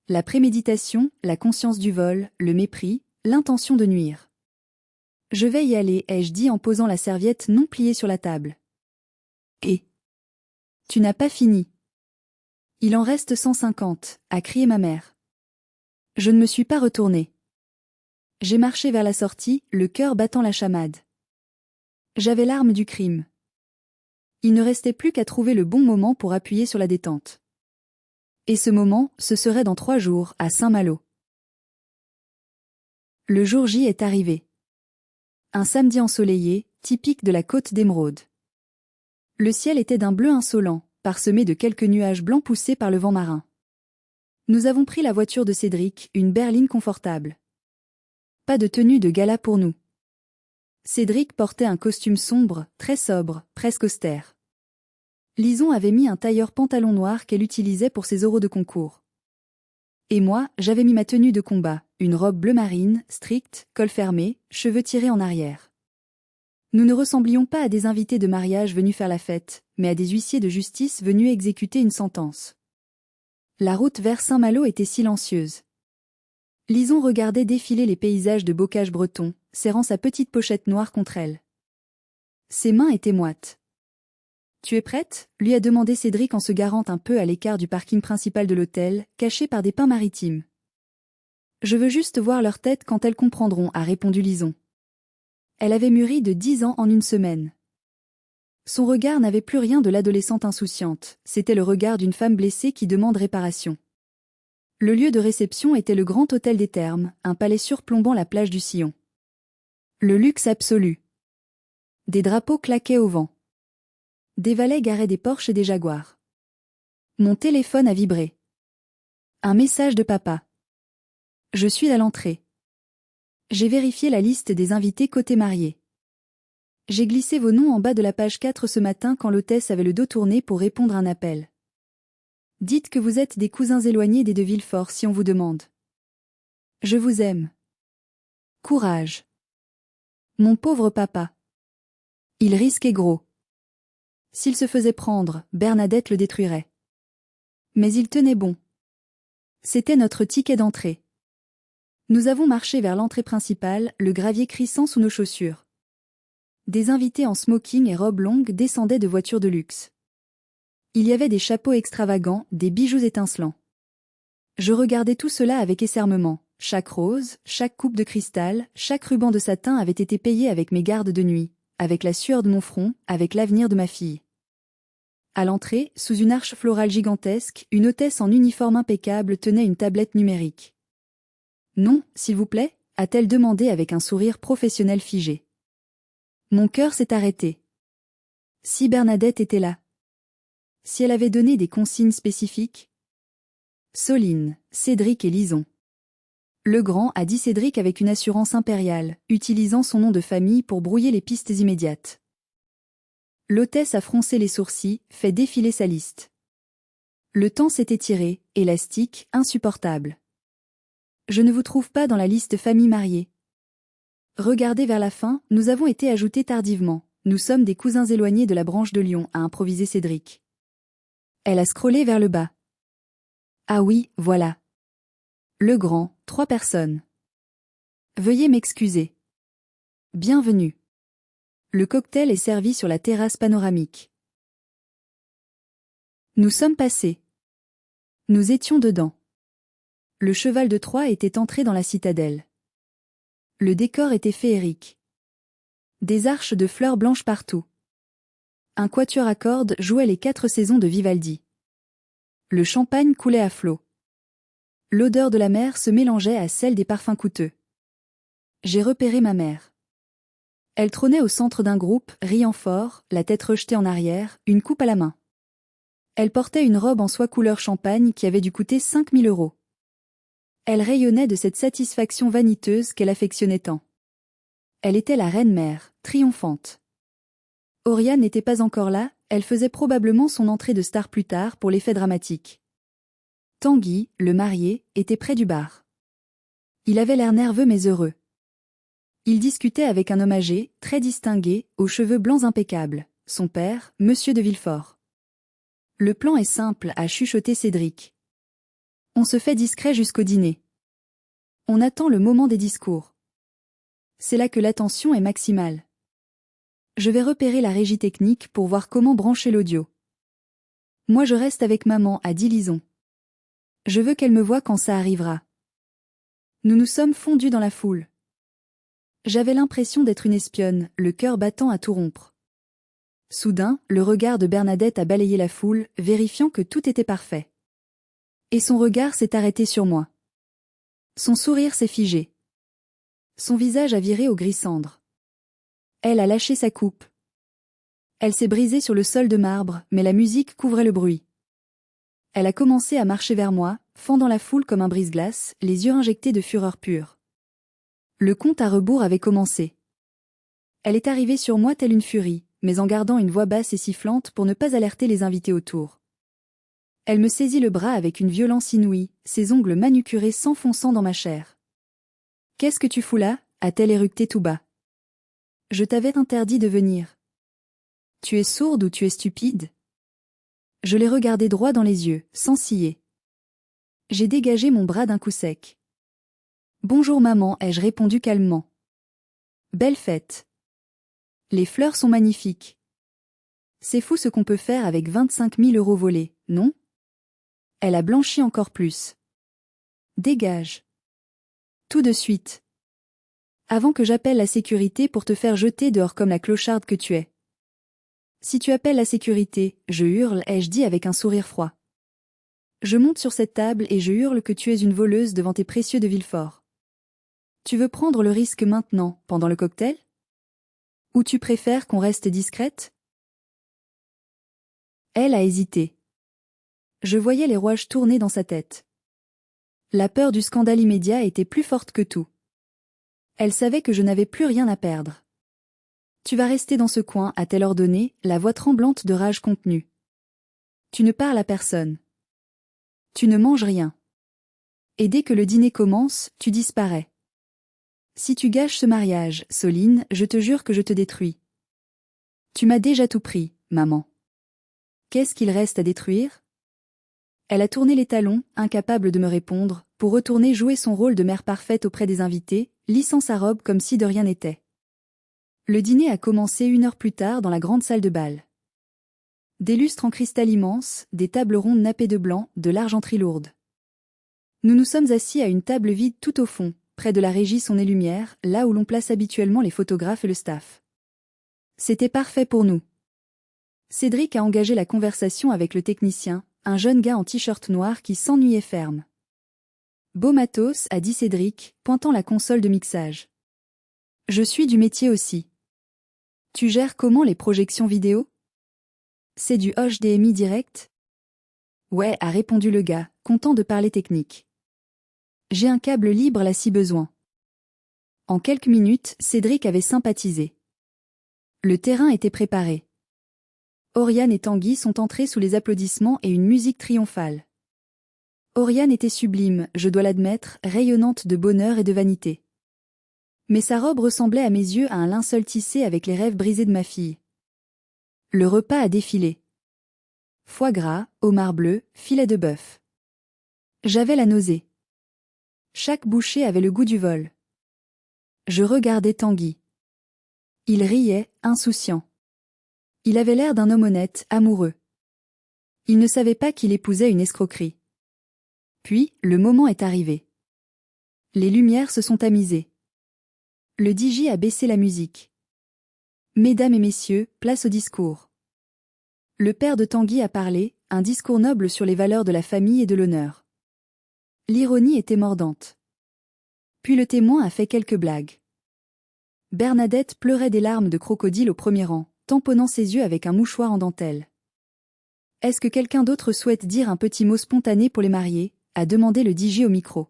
La préméditation, la conscience du vol, le mépris, l'intention de nuire. Je vais y aller, ai-je dit en posant la serviette non pliée sur la table. Et tu n'as pas fini. Il en reste 150, a crié ma mère. Je ne me suis pas retournée. J'ai marché vers la sortie, le cœur battant la chamade. J'avais l'arme du crime. Il ne restait plus qu'à trouver le bon moment pour appuyer sur la détente. Et ce moment, ce serait dans 3 jours, à Saint-Malo. Le jour J est arrivé. Un samedi ensoleillé, typique de la côte d'Émeraude. Le ciel était d'un bleu insolent, parsemé de quelques nuages blancs poussés par le vent marin. Nous avons pris la voiture de Cédric, une berline confortable. Pas de tenue de gala pour nous. Cédric portait un costume sombre, très sobre, presque austère. Lison avait mis un tailleur pantalon noir qu'elle utilisait pour ses oraux de concours. Et moi, j'avais mis ma tenue de combat, une robe bleu marine, stricte, col fermé, cheveux tirés en arrière. Nous ne ressemblions pas à des invités de mariage venus faire la fête, mais à des huissiers de justice venus exécuter une sentence. La route vers Saint-Malo était silencieuse. Lison regardait défiler les paysages de bocage breton, serrant sa petite pochette noire contre elle. Ses mains étaient moites. « Tu es prête ?» lui a demandé Cédric en se garant un peu à l'écart du parking principal de l'hôtel, caché par des pins maritimes. « Je veux juste voir leur tête quand elles comprendront, a répondu Lison. Elle avait mûri de 10 ans en une semaine. Son regard n'avait plus rien de l'adolescente insouciante, c'était le regard d'une femme blessée qui demande réparation. Le lieu de réception était le Grand Hôtel des Thermes, un palais surplombant la plage du Sillon. Le luxe absolu. Des drapeaux claquaient au vent. Des valets garaient des Porsche et des Jaguars. Mon téléphone a vibré. Un message de papa. Je suis à l'entrée. J'ai vérifié la liste des invités côté mariés. J'ai glissé vos noms en bas de la page 4 ce matin quand l'hôtesse avait le dos tourné pour répondre à un appel. Dites que vous êtes des cousins éloignés des de Villefort si on vous demande. Je vous aime. Courage. Mon pauvre papa. Il risquait gros. S'il se faisait prendre, Bernadette le détruirait. Mais il tenait bon. C'était notre ticket d'entrée. Nous avons marché vers l'entrée principale, le gravier crissant sous nos chaussures. Des invités en smoking et robes longues descendaient de voitures de luxe. Il y avait des chapeaux extravagants, des bijoux étincelants. Je regardais tout cela avec écernement. Chaque rose, chaque coupe de cristal, chaque ruban de satin avait été payé avec mes gardes de nuit, avec la sueur de mon front, avec l'avenir de ma fille. À l'entrée, sous une arche florale gigantesque, une hôtesse en uniforme impeccable tenait une tablette numérique. « Non, s'il vous plaît » a-t-elle demandé avec un sourire professionnel figé. Mon cœur s'est arrêté. Si Bernadette était là. Si elle avait donné des consignes spécifiques. Soline, Cédric et Lison. Legrand a dit Cédric avec une assurance impériale, utilisant son nom de famille pour brouiller les pistes immédiates. L'hôtesse a froncé les sourcils, fait défiler sa liste. Le temps s'est étiré, élastique, insupportable. Je ne vous trouve pas dans la liste famille mariée. Regardez vers la fin, nous avons été ajoutés tardivement. Nous sommes des cousins éloignés de la branche de Lyon, a improvisé Cédric. Elle a scrollé vers le bas. Ah oui, voilà. Legrand, 3 personnes. Veuillez m'excuser. Bienvenue. Le cocktail est servi sur la terrasse panoramique. Nous sommes passés. Nous étions dedans. Le cheval de Troie était entré dans la citadelle. Le décor était féerique. Des arches de fleurs blanches partout. Un quatuor à cordes jouait les 4 saisons de Vivaldi. Le champagne coulait à flots. L'odeur de la mer se mélangeait à celle des parfums coûteux. J'ai repéré ma mère. Elle trônait au centre d'un groupe, riant fort, la tête rejetée en arrière, une coupe à la main. Elle portait une robe en soie couleur champagne qui avait dû coûter 5 000 €. Elle rayonnait de cette satisfaction vaniteuse qu'elle affectionnait tant. Elle était la reine-mère, triomphante. Oriane n'était pas encore là, elle faisait probablement son entrée de star plus tard pour l'effet dramatique. Tanguy, le marié, était près du bar. Il avait l'air nerveux mais heureux. Il discutait avec un homme âgé, très distingué, aux cheveux blancs impeccables, son père, Monsieur de Villefort. Le plan est simple, a chuchoté Cédric. On se fait discret jusqu'au dîner. On attend le moment des discours. C'est là que l'attention est maximale. Je vais repérer la régie technique pour voir comment brancher l'audio. Moi je reste avec maman, a dit Lison. Je veux qu'elle me voie quand ça arrivera. Nous nous sommes fondus dans la foule. J'avais l'impression d'être une espionne, le cœur battant à tout rompre. Soudain, le regard de Bernadette a balayé la foule, vérifiant que tout était parfait. Et son regard s'est arrêté sur moi. Son sourire s'est figé. Son visage a viré au gris cendre. Elle a lâché sa coupe. Elle s'est brisée sur le sol de marbre, mais la musique couvrait le bruit. Elle a commencé à marcher vers moi, fendant la foule comme un brise-glace, les yeux injectés de fureur pure. Le compte à rebours avait commencé. Elle est arrivée sur moi telle une furie, mais en gardant une voix basse et sifflante pour ne pas alerter les invités autour. Elle me saisit le bras avec une violence inouïe, ses ongles manucurés s'enfonçant dans ma chair. « Qu'est-ce que tu fous là » a-t-elle éructé tout bas. « Je t'avais interdit de venir. »« Tu es sourde ou tu es stupide ?» Je l'ai regardé droit dans les yeux, sans ciller. J'ai dégagé mon bras d'un coup sec. « Bonjour maman » ai-je répondu calmement. « Belle fête. Les fleurs sont magnifiques. C'est fou ce qu'on peut faire avec 25 000 € volés, non ?» Elle a blanchi encore plus. « Dégage. Tout de suite. Avant que j'appelle la sécurité pour te faire jeter dehors comme la clocharde que tu es. » Si tu appelles la sécurité, je hurle, ai-je dit avec un sourire froid. Je monte sur cette table et je hurle que tu es une voleuse devant tes précieux de Villefort. Tu veux prendre le risque maintenant, pendant le cocktail ? Ou tu préfères qu'on reste discrète ? Elle a hésité. Je voyais les rouages tourner dans sa tête. La peur du scandale immédiat était plus forte que tout. Elle savait que je n'avais plus rien à perdre. Tu vas rester dans ce coin, a-t-elle ordonné, la voix tremblante de rage contenue. Tu ne parles à personne. Tu ne manges rien. Et dès que le dîner commence, tu disparais. Si tu gâches ce mariage, Soline, je te jure que je te détruis. Tu m'as déjà tout pris, maman. Qu'est-ce qu'il reste à détruire? Elle a tourné les talons, incapable de me répondre, pour retourner jouer son rôle de mère parfaite auprès des invités, lissant sa robe comme si de rien n'était. Le dîner a commencé 1 heure plus tard dans la grande salle de bal. Des lustres en cristal immense, des tables rondes nappées de blanc, de l'argenterie lourde. Nous nous sommes assis à une table vide tout au fond, près de la régie son et lumière, là où l'on place habituellement les photographes et le staff. C'était parfait pour nous. Cédric a engagé la conversation avec le technicien, un jeune gars en t-shirt noir qui s'ennuyait ferme. Beau matos, a dit Cédric, pointant la console de mixage. Je suis du métier aussi. Tu gères comment les projections vidéo? C'est du HDMI direct? Ouais, a répondu le gars, content de parler technique. J'ai un câble libre là si besoin. En quelques minutes, Cédric avait sympathisé. Le terrain était préparé. Oriane et Tanguy sont entrés sous les applaudissements et une musique triomphale. Oriane était sublime, je dois l'admettre, rayonnante de bonheur et de vanité. Mais sa robe ressemblait à mes yeux à un linceul tissé avec les rêves brisés de ma fille. Le repas a défilé. Foie gras, homard bleu, filet de bœuf. J'avais la nausée. Chaque bouchée avait le goût du vol. Je regardais Tanguy. Il riait, insouciant. Il avait l'air d'un homme honnête, amoureux. Il ne savait pas qu'il épousait une escroquerie. Puis, le moment est arrivé. Les lumières se sont tamisées. Le DJ a baissé la musique. Mesdames et messieurs, place au discours. Le père de Tanguy a parlé, un discours noble sur les valeurs de la famille et de l'honneur. L'ironie était mordante. Puis le témoin a fait quelques blagues. Bernadette pleurait des larmes de crocodile au premier rang, tamponnant ses yeux avec un mouchoir en dentelle. « Est-ce que quelqu'un d'autre souhaite dire un petit mot spontané pour les mariés ?» a demandé le DJ au micro.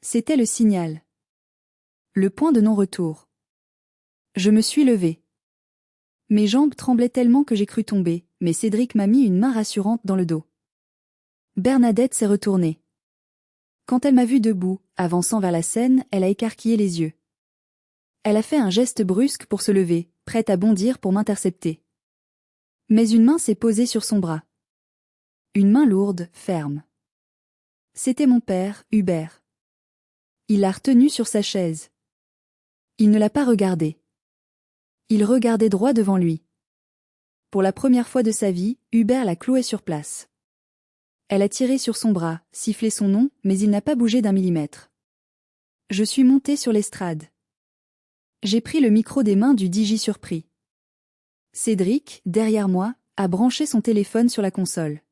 C'était le signal. Le point de non-retour. Je me suis levée. Mes jambes tremblaient tellement que j'ai cru tomber, mais Cédric m'a mis une main rassurante dans le dos. Bernadette s'est retournée. Quand elle m'a vue debout, avançant vers la scène, elle a écarquillé les yeux. Elle a fait un geste brusque pour se lever, prête à bondir pour m'intercepter. Mais une main s'est posée sur son bras. Une main lourde, ferme. C'était mon père, Hubert. Il l'a retenu sur sa chaise. Il ne l'a pas regardé. Il regardait droit devant lui. Pour la première fois de sa vie, Hubert l'a cloué sur place. Elle a tiré sur son bras, sifflé son nom, mais il n'a pas bougé d'un millimètre. Je suis montée sur l'estrade. J'ai pris le micro des mains du DJ surpris. Cédric, derrière moi, a branché son téléphone sur la console.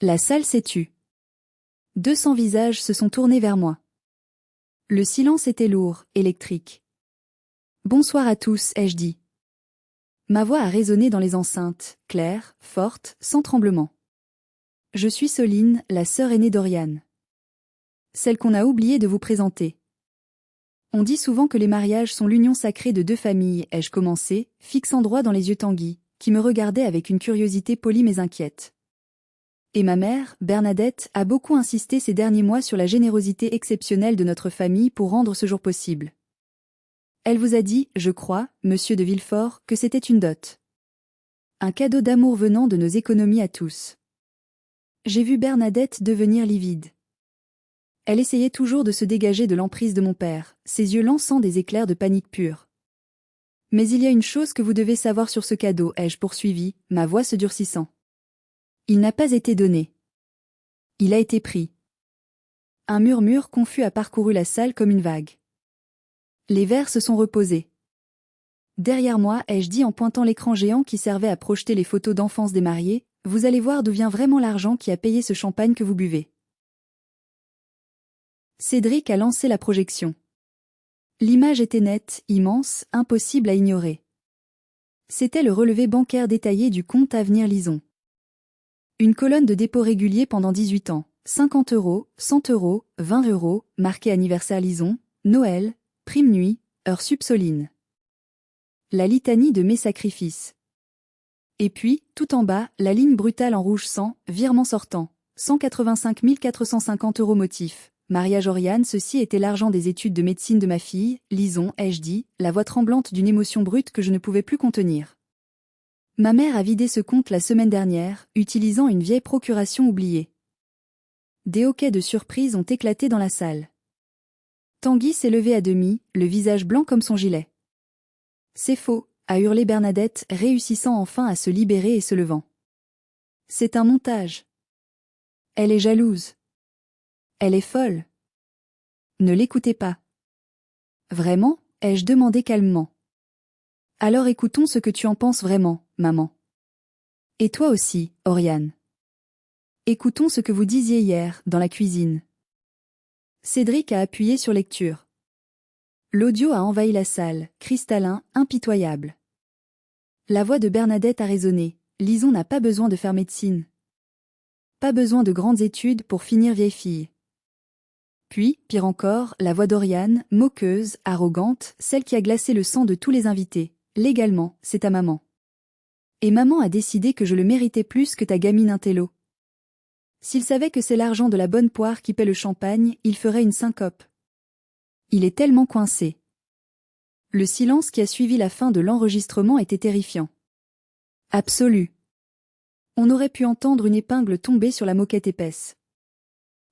La salle s'est tue. 200 visages se sont tournés vers moi. Le silence était lourd, électrique. Bonsoir à tous, ai-je dit. Ma voix a résonné dans les enceintes, claire, forte, sans tremblement. Je suis Soline, la sœur aînée d'Oriane. Celle qu'on a oublié de vous présenter. On dit souvent que les mariages sont l'union sacrée de deux familles, ai-je commencé, fixant droit dans les yeux Tanguy, qui me regardait avec une curiosité polie mais inquiète. Et ma mère, Bernadette, a beaucoup insisté ces derniers mois sur la générosité exceptionnelle de notre famille pour rendre ce jour possible. Elle vous a dit, je crois, monsieur de Villefort, que c'était une dot. Un cadeau d'amour venant de nos économies à tous. J'ai vu Bernadette devenir livide. Elle essayait toujours de se dégager de l'emprise de mon père, ses yeux lançant des éclairs de panique pure. Mais il y a une chose que vous devez savoir sur ce cadeau, ai-je poursuivi, ma voix se durcissant. Il n'a pas été donné. Il a été pris. Un murmure confus a parcouru la salle comme une vague. Les verres se sont reposés. Derrière moi, ai-je dit en pointant l'écran géant qui servait à projeter les photos d'enfance des mariés, vous allez voir d'où vient vraiment l'argent qui a payé ce champagne que vous buvez. Cédric a lancé la projection. L'image était nette, immense, impossible à ignorer. C'était le relevé bancaire détaillé du compte Avenir Lison. Une colonne de dépôt régulier pendant 18 ans, 50 €, 100 €, 20 €, marqué anniversaire Lison, Noël, prime nuit, heure subsoline. La litanie de mes sacrifices. Et puis, tout en bas, la ligne brutale en rouge 100, virement sortant. 185 450 € motif. Mariage Oriane, ceci était l'argent des études de médecine de ma fille, Lison, ai-je dit, la voix tremblante d'une émotion brute que je ne pouvais plus contenir. Ma mère a vidé ce compte la semaine dernière, utilisant une vieille procuration oubliée. Des hoquets de surprise ont éclaté dans la salle. Tanguy s'est levé à demi, le visage blanc comme son gilet. C'est faux, a hurlé Bernadette, réussissant enfin à se libérer et se levant. C'est un montage. Elle est jalouse. Elle est folle. Ne l'écoutez pas. Vraiment, ai-je demandé calmement. Alors écoutons ce que tu en penses vraiment, maman. Et toi aussi, Oriane. Écoutons ce que vous disiez hier, dans la cuisine. Cédric a appuyé sur lecture. L'audio a envahi la salle, cristallin, impitoyable. La voix de Bernadette a résonné. Lison n'a pas besoin de faire médecine. Pas besoin de grandes études pour finir vieille fille. Puis, pire encore, la voix d'Oriane, moqueuse, arrogante, celle qui a glacé le sang de tous les invités. Légalement, c'est ta maman. Et maman a décidé que je le méritais plus que ta gamine intello. S'il savait que c'est l'argent de la bonne poire qui paie le champagne, il ferait une syncope. Il est tellement coincé. Le silence qui a suivi la fin de l'enregistrement était terrifiant. Absolu. On aurait pu entendre une épingle tomber sur la moquette épaisse.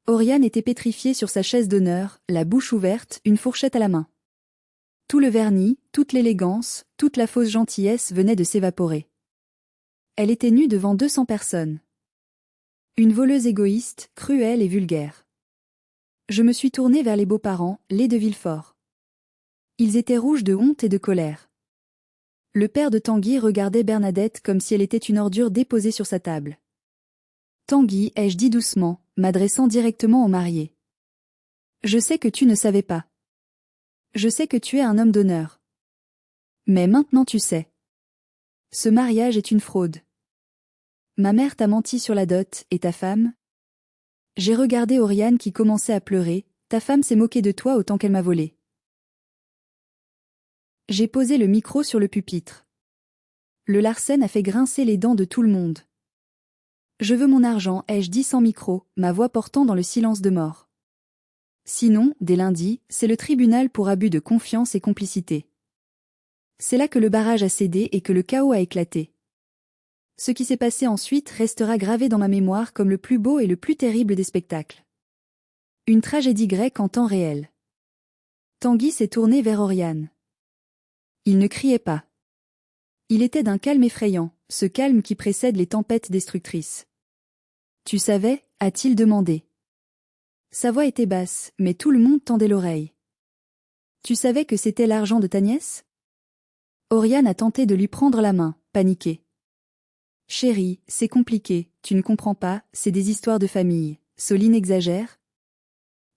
Oriane était pétrifiée sur sa chaise d'honneur, la bouche ouverte, une fourchette à la main. Tout le vernis, toute l'élégance, toute la fausse gentillesse venait de s'évaporer. Elle était nue devant 200 personnes. Une voleuse égoïste, cruelle et vulgaire. Je me suis tournée vers les beaux-parents, les de Villefort. Ils étaient rouges de honte et de colère. Le père de Tanguy regardait Bernadette comme si elle était une ordure déposée sur sa table. Tanguy, ai-je dit doucement, m'adressant directement au marié. Je sais que tu ne savais pas. Je sais que tu es un homme d'honneur. Mais maintenant tu sais. Ce mariage est une fraude. Ma mère t'a menti sur la dot, et ta femme? J'ai regardé Oriane qui commençait à pleurer, ta femme s'est moquée de toi autant qu'elle m'a volé. J'ai posé le micro sur le pupitre. Le Larsen a fait grincer les dents de tout le monde. Je veux mon argent, ai-je dit sans micro, ma voix portant dans le silence de mort. Sinon, dès lundi, c'est le tribunal pour abus de confiance et complicité. C'est là que le barrage a cédé et que le chaos a éclaté. Ce qui s'est passé ensuite restera gravé dans ma mémoire comme le plus beau et le plus terrible des spectacles. Une tragédie grecque en temps réel. Tanguy s'est tourné vers Oriane. Il ne criait pas. Il était d'un calme effrayant, ce calme qui précède les tempêtes destructrices. Tu savais, a-t-il demandé. Sa voix était basse, mais tout le monde tendait l'oreille. Tu savais que c'était l'argent de ta nièce? Oriane a tenté de lui prendre la main, paniquée. Chérie, c'est compliqué, tu ne comprends pas, c'est des histoires de famille. Soline exagère?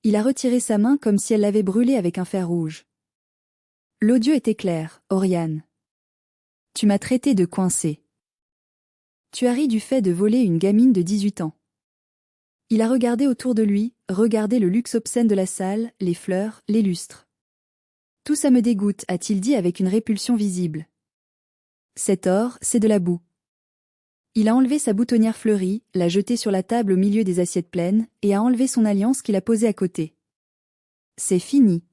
Il a retiré sa main comme si elle l'avait brûlée avec un fer rouge. L'audio était clair, Oriane. Tu m'as traité de coincé. Tu as ri du fait de voler une gamine de 18 ans. Il a regardé autour de lui, regardé le luxe obscène de la salle, les fleurs, les lustres. Tout ça me dégoûte, a-t-il dit avec une répulsion visible. Cet or, c'est de la boue. Il a enlevé sa boutonnière fleurie, l'a jetée sur la table au milieu des assiettes pleines, et a enlevé son alliance qu'il a posée à côté. C'est fini.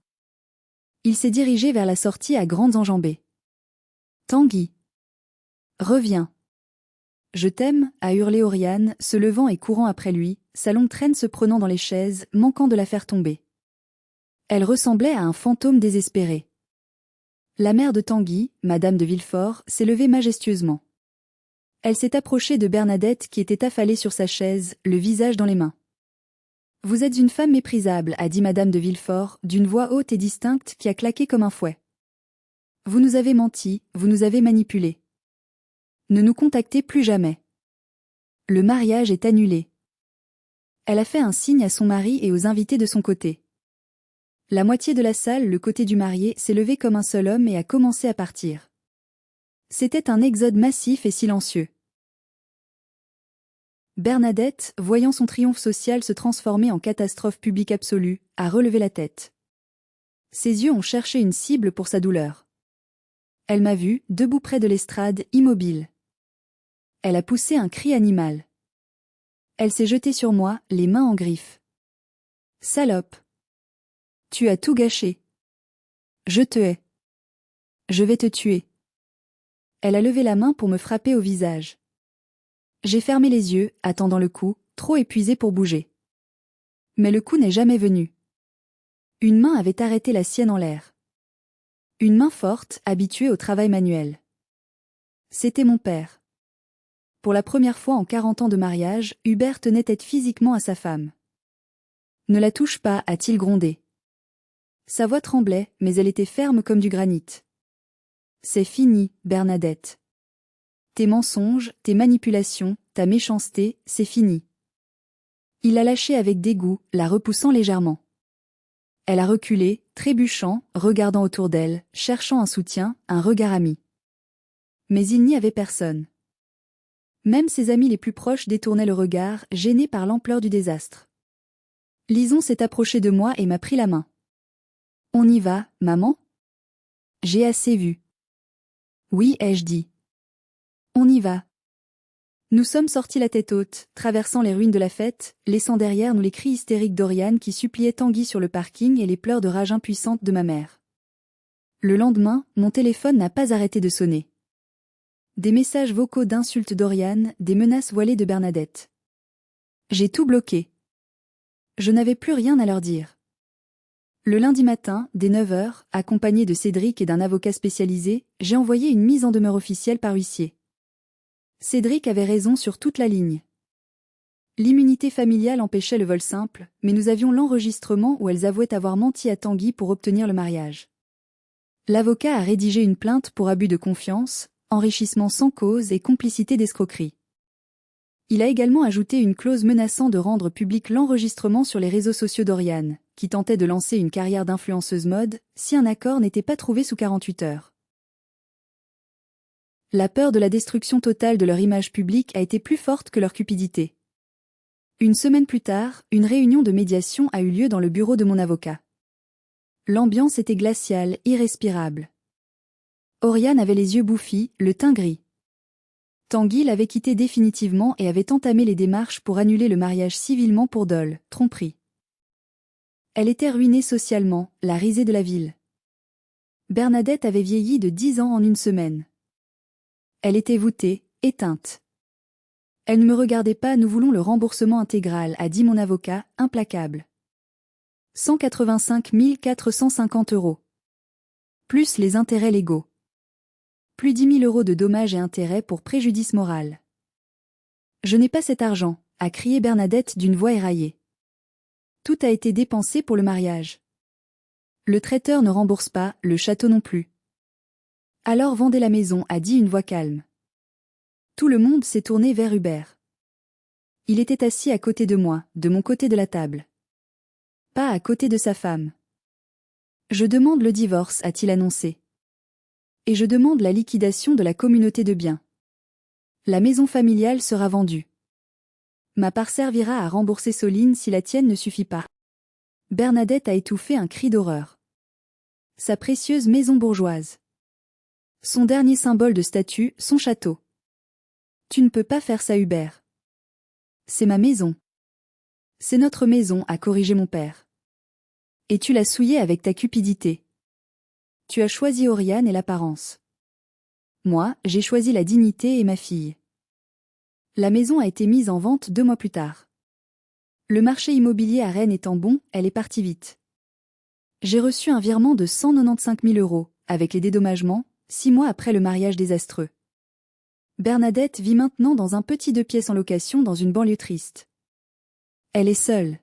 Il s'est dirigé vers la sortie à grandes enjambées. Tanguy. Reviens. Je t'aime, a hurlé Oriane, se levant et courant après lui, sa longue traîne se prenant dans les chaises, manquant de la faire tomber. Elle ressemblait à un fantôme désespéré. La mère de Tanguy, Madame de Villefort, s'est levée majestueusement. Elle s'est approchée de Bernadette qui était affalée sur sa chaise, le visage dans les mains. Vous êtes une femme méprisable, a dit Madame de Villefort, d'une voix haute et distincte qui a claqué comme un fouet. Vous nous avez menti, vous nous avez manipulés. Ne nous contactez plus jamais. Le mariage est annulé. Elle a fait un signe à son mari et aux invités de son côté. La moitié de la salle, le côté du marié, s'est levée comme un seul homme et a commencé à partir. C'était un exode massif et silencieux. Bernadette, voyant son triomphe social se transformer en catastrophe publique absolue, a relevé la tête. Ses yeux ont cherché une cible pour sa douleur. Elle m'a vu, debout près de l'estrade, immobile. Elle a poussé un cri animal. Elle s'est jetée sur moi, les mains en griffes. Salope! Tu as tout gâché. Je te hais. Je vais te tuer. Elle a levé la main pour me frapper au visage. J'ai fermé les yeux, attendant le coup, trop épuisé pour bouger. Mais le coup n'est jamais venu. Une main avait arrêté la sienne en l'air. Une main forte, habituée au travail manuel. C'était mon père. Pour la première fois en 40 ans de mariage, Hubert tenait tête physiquement à sa femme. Ne la touche pas, a-t-il grondé. Sa voix tremblait, mais elle était ferme comme du granit. C'est fini, Bernadette. Tes mensonges, tes manipulations, ta méchanceté, c'est fini. Il l'a lâchée avec dégoût, la repoussant légèrement. Elle a reculé, trébuchant, regardant autour d'elle, cherchant un soutien, un regard ami. Mais il n'y avait personne. Même ses amis les plus proches détournaient le regard, gênés par l'ampleur du désastre. Lison s'est approchée de moi et m'a pris la main. On y va, maman? J'ai assez vu. Oui, ai-je dit. On y va. Nous sommes sortis la tête haute, traversant les ruines de la fête, laissant derrière nous les cris hystériques d'Oriane qui suppliait Tanguy sur le parking et les pleurs de rage impuissante de ma mère. Le lendemain, mon téléphone n'a pas arrêté de sonner. Des messages vocaux d'insultes d'Oriane, des menaces voilées de Bernadette. J'ai tout bloqué. Je n'avais plus rien à leur dire. Le lundi matin, dès 9h, accompagné de Cédric et d'un avocat spécialisé, j'ai envoyé une mise en demeure officielle par huissier. Cédric avait raison sur toute la ligne. L'immunité familiale empêchait le vol simple, mais nous avions l'enregistrement où elles avouaient avoir menti à Tanguy pour obtenir le mariage. L'avocat a rédigé une plainte pour abus de confiance, enrichissement sans cause et complicité d'escroquerie. Il a également ajouté une clause menaçant de rendre public l'enregistrement sur les réseaux sociaux d'Oriane, qui tentait de lancer une carrière d'influenceuse mode, si un accord n'était pas trouvé sous 48 heures. La peur de la destruction totale de leur image publique a été plus forte que leur cupidité. Une semaine plus tard, une réunion de médiation a eu lieu dans le bureau de mon avocat. L'ambiance était glaciale, irrespirable. Oriane avait les yeux bouffis, le teint gris. Tanguy l'avait quitté définitivement et avait entamé les démarches pour annuler le mariage civilement pour dol, tromperie. Elle était ruinée socialement, la risée de la ville. Bernadette avait vieilli de 10 ans en une semaine. Elle était voûtée, éteinte. Elle ne me regardait pas, nous voulons le remboursement intégral, a dit mon avocat, implacable. 185 450 €. Plus les intérêts légaux. Plus 10 000 € de dommages et intérêts pour préjudice moral. Je n'ai pas cet argent, a crié Bernadette d'une voix éraillée. Tout a été dépensé pour le mariage. Le traiteur ne rembourse pas, le château non plus. Alors vendez la maison, a dit une voix calme. Tout le monde s'est tourné vers Hubert. Il était assis à côté de moi, de mon côté de la table. Pas à côté de sa femme. Je demande le divorce, a-t-il annoncé. Et je demande la liquidation de la communauté de biens. La maison familiale sera vendue. Ma part servira à rembourser Soline si la tienne ne suffit pas. Bernadette a étouffé un cri d'horreur. Sa précieuse maison bourgeoise. Son dernier symbole de statut, son château. Tu ne peux pas faire ça, Hubert. C'est ma maison. C'est notre maison, a corrigé mon père. Et tu l'as souillée avec ta cupidité. Tu as choisi Oriane et l'apparence. Moi, j'ai choisi la dignité et ma fille. La maison a été mise en vente 2 mois plus tard. Le marché immobilier à Rennes étant bon, elle est partie vite. J'ai reçu un virement de 195 000 €, avec les dédommagements, 6 mois après le mariage désastreux. Bernadette vit maintenant dans un petit 2 pièces en location dans une banlieue triste. Elle est seule.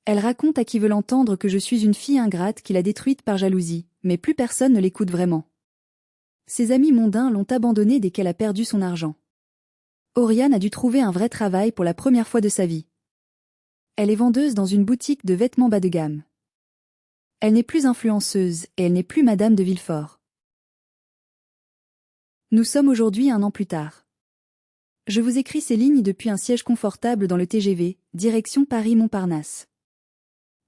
Elle raconte à qui veut l'entendre que je suis une fille ingrate qui l'a détruite par jalousie, mais plus personne ne l'écoute vraiment. Ses amis mondains l'ont abandonnée dès qu'elle a perdu son argent. Oriane a dû trouver un vrai travail pour la première fois de sa vie. Elle est vendeuse dans une boutique de vêtements bas de gamme. Elle n'est plus influenceuse et elle n'est plus Madame de Villefort. Nous sommes aujourd'hui 1 an plus tard. Je vous écris ces lignes depuis un siège confortable dans le TGV, direction Paris-Montparnasse.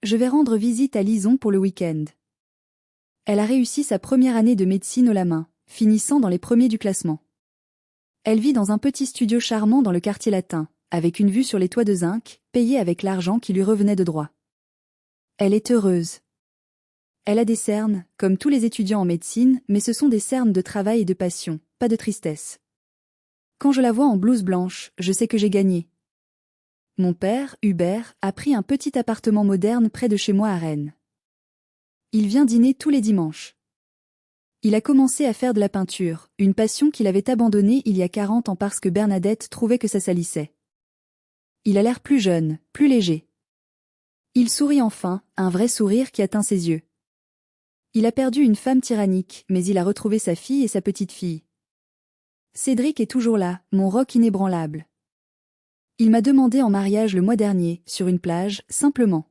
Je vais rendre visite à Lison pour le week-end. Elle a réussi sa première année de médecine haut la main, finissant dans les premiers du classement. Elle vit dans un petit studio charmant dans le quartier latin, avec une vue sur les toits de zinc, payée avec l'argent qui lui revenait de droit. Elle est heureuse. Elle a des cernes, comme tous les étudiants en médecine, mais ce sont des cernes de travail et de passion, pas de tristesse. Quand je la vois en blouse blanche, je sais que j'ai gagné. Mon père, Hubert, a pris un petit appartement moderne près de chez moi à Rennes. Il vient dîner tous les dimanches. Il a commencé à faire de la peinture, une passion qu'il avait abandonnée il y a 40 ans parce que Bernadette trouvait que ça salissait. Il a l'air plus jeune, plus léger. Il sourit enfin, un vrai sourire qui atteint ses yeux. Il a perdu une femme tyrannique, mais il a retrouvé sa fille et sa petite-fille. Cédric est toujours là, mon roc inébranlable. Il m'a demandé en mariage le mois dernier, sur une plage, simplement.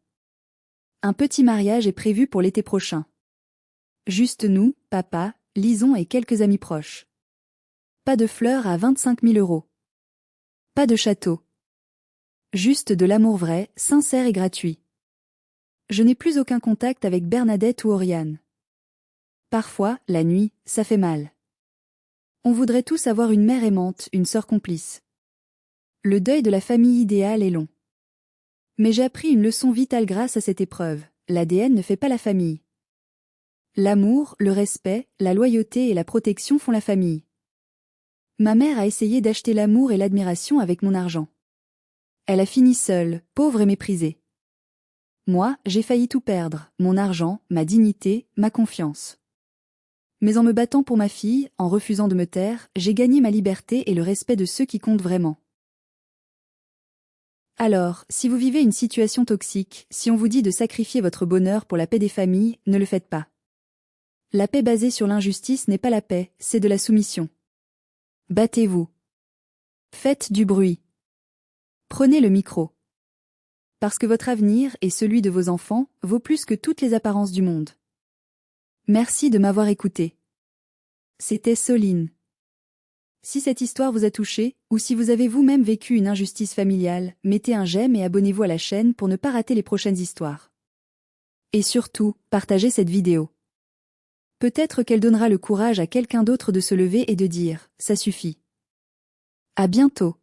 Un petit mariage est prévu pour l'été prochain. Juste nous, papa, Lison et quelques amis proches. Pas de fleurs à 25 000 €. Pas de château. Juste de l'amour vrai, sincère et gratuit. Je n'ai plus aucun contact avec Bernadette ou Oriane. Parfois, la nuit, ça fait mal. On voudrait tous avoir une mère aimante, une sœur complice. Le deuil de la famille idéale est long. Mais j'ai appris une leçon vitale grâce à cette épreuve. L'ADN ne fait pas la famille. L'amour, le respect, la loyauté et la protection font la famille. Ma mère a essayé d'acheter l'amour et l'admiration avec mon argent. Elle a fini seule, pauvre et méprisée. Moi, j'ai failli tout perdre, mon argent, ma dignité, ma confiance. Mais en me battant pour ma fille, en refusant de me taire, j'ai gagné ma liberté et le respect de ceux qui comptent vraiment. Alors, si vous vivez une situation toxique, si on vous dit de sacrifier votre bonheur pour la paix des familles, ne le faites pas. La paix basée sur l'injustice n'est pas la paix, c'est de la soumission. Battez-vous. Faites du bruit. Prenez le micro. Parce que votre avenir et celui de vos enfants vaut plus que toutes les apparences du monde. Merci de m'avoir écouté. C'était Soline. Si cette histoire vous a touché, ou si vous avez vous-même vécu une injustice familiale, mettez un j'aime et abonnez-vous à la chaîne pour ne pas rater les prochaines histoires. Et surtout, partagez cette vidéo. Peut-être qu'elle donnera le courage à quelqu'un d'autre de se lever et de dire « ça suffit ». À bientôt.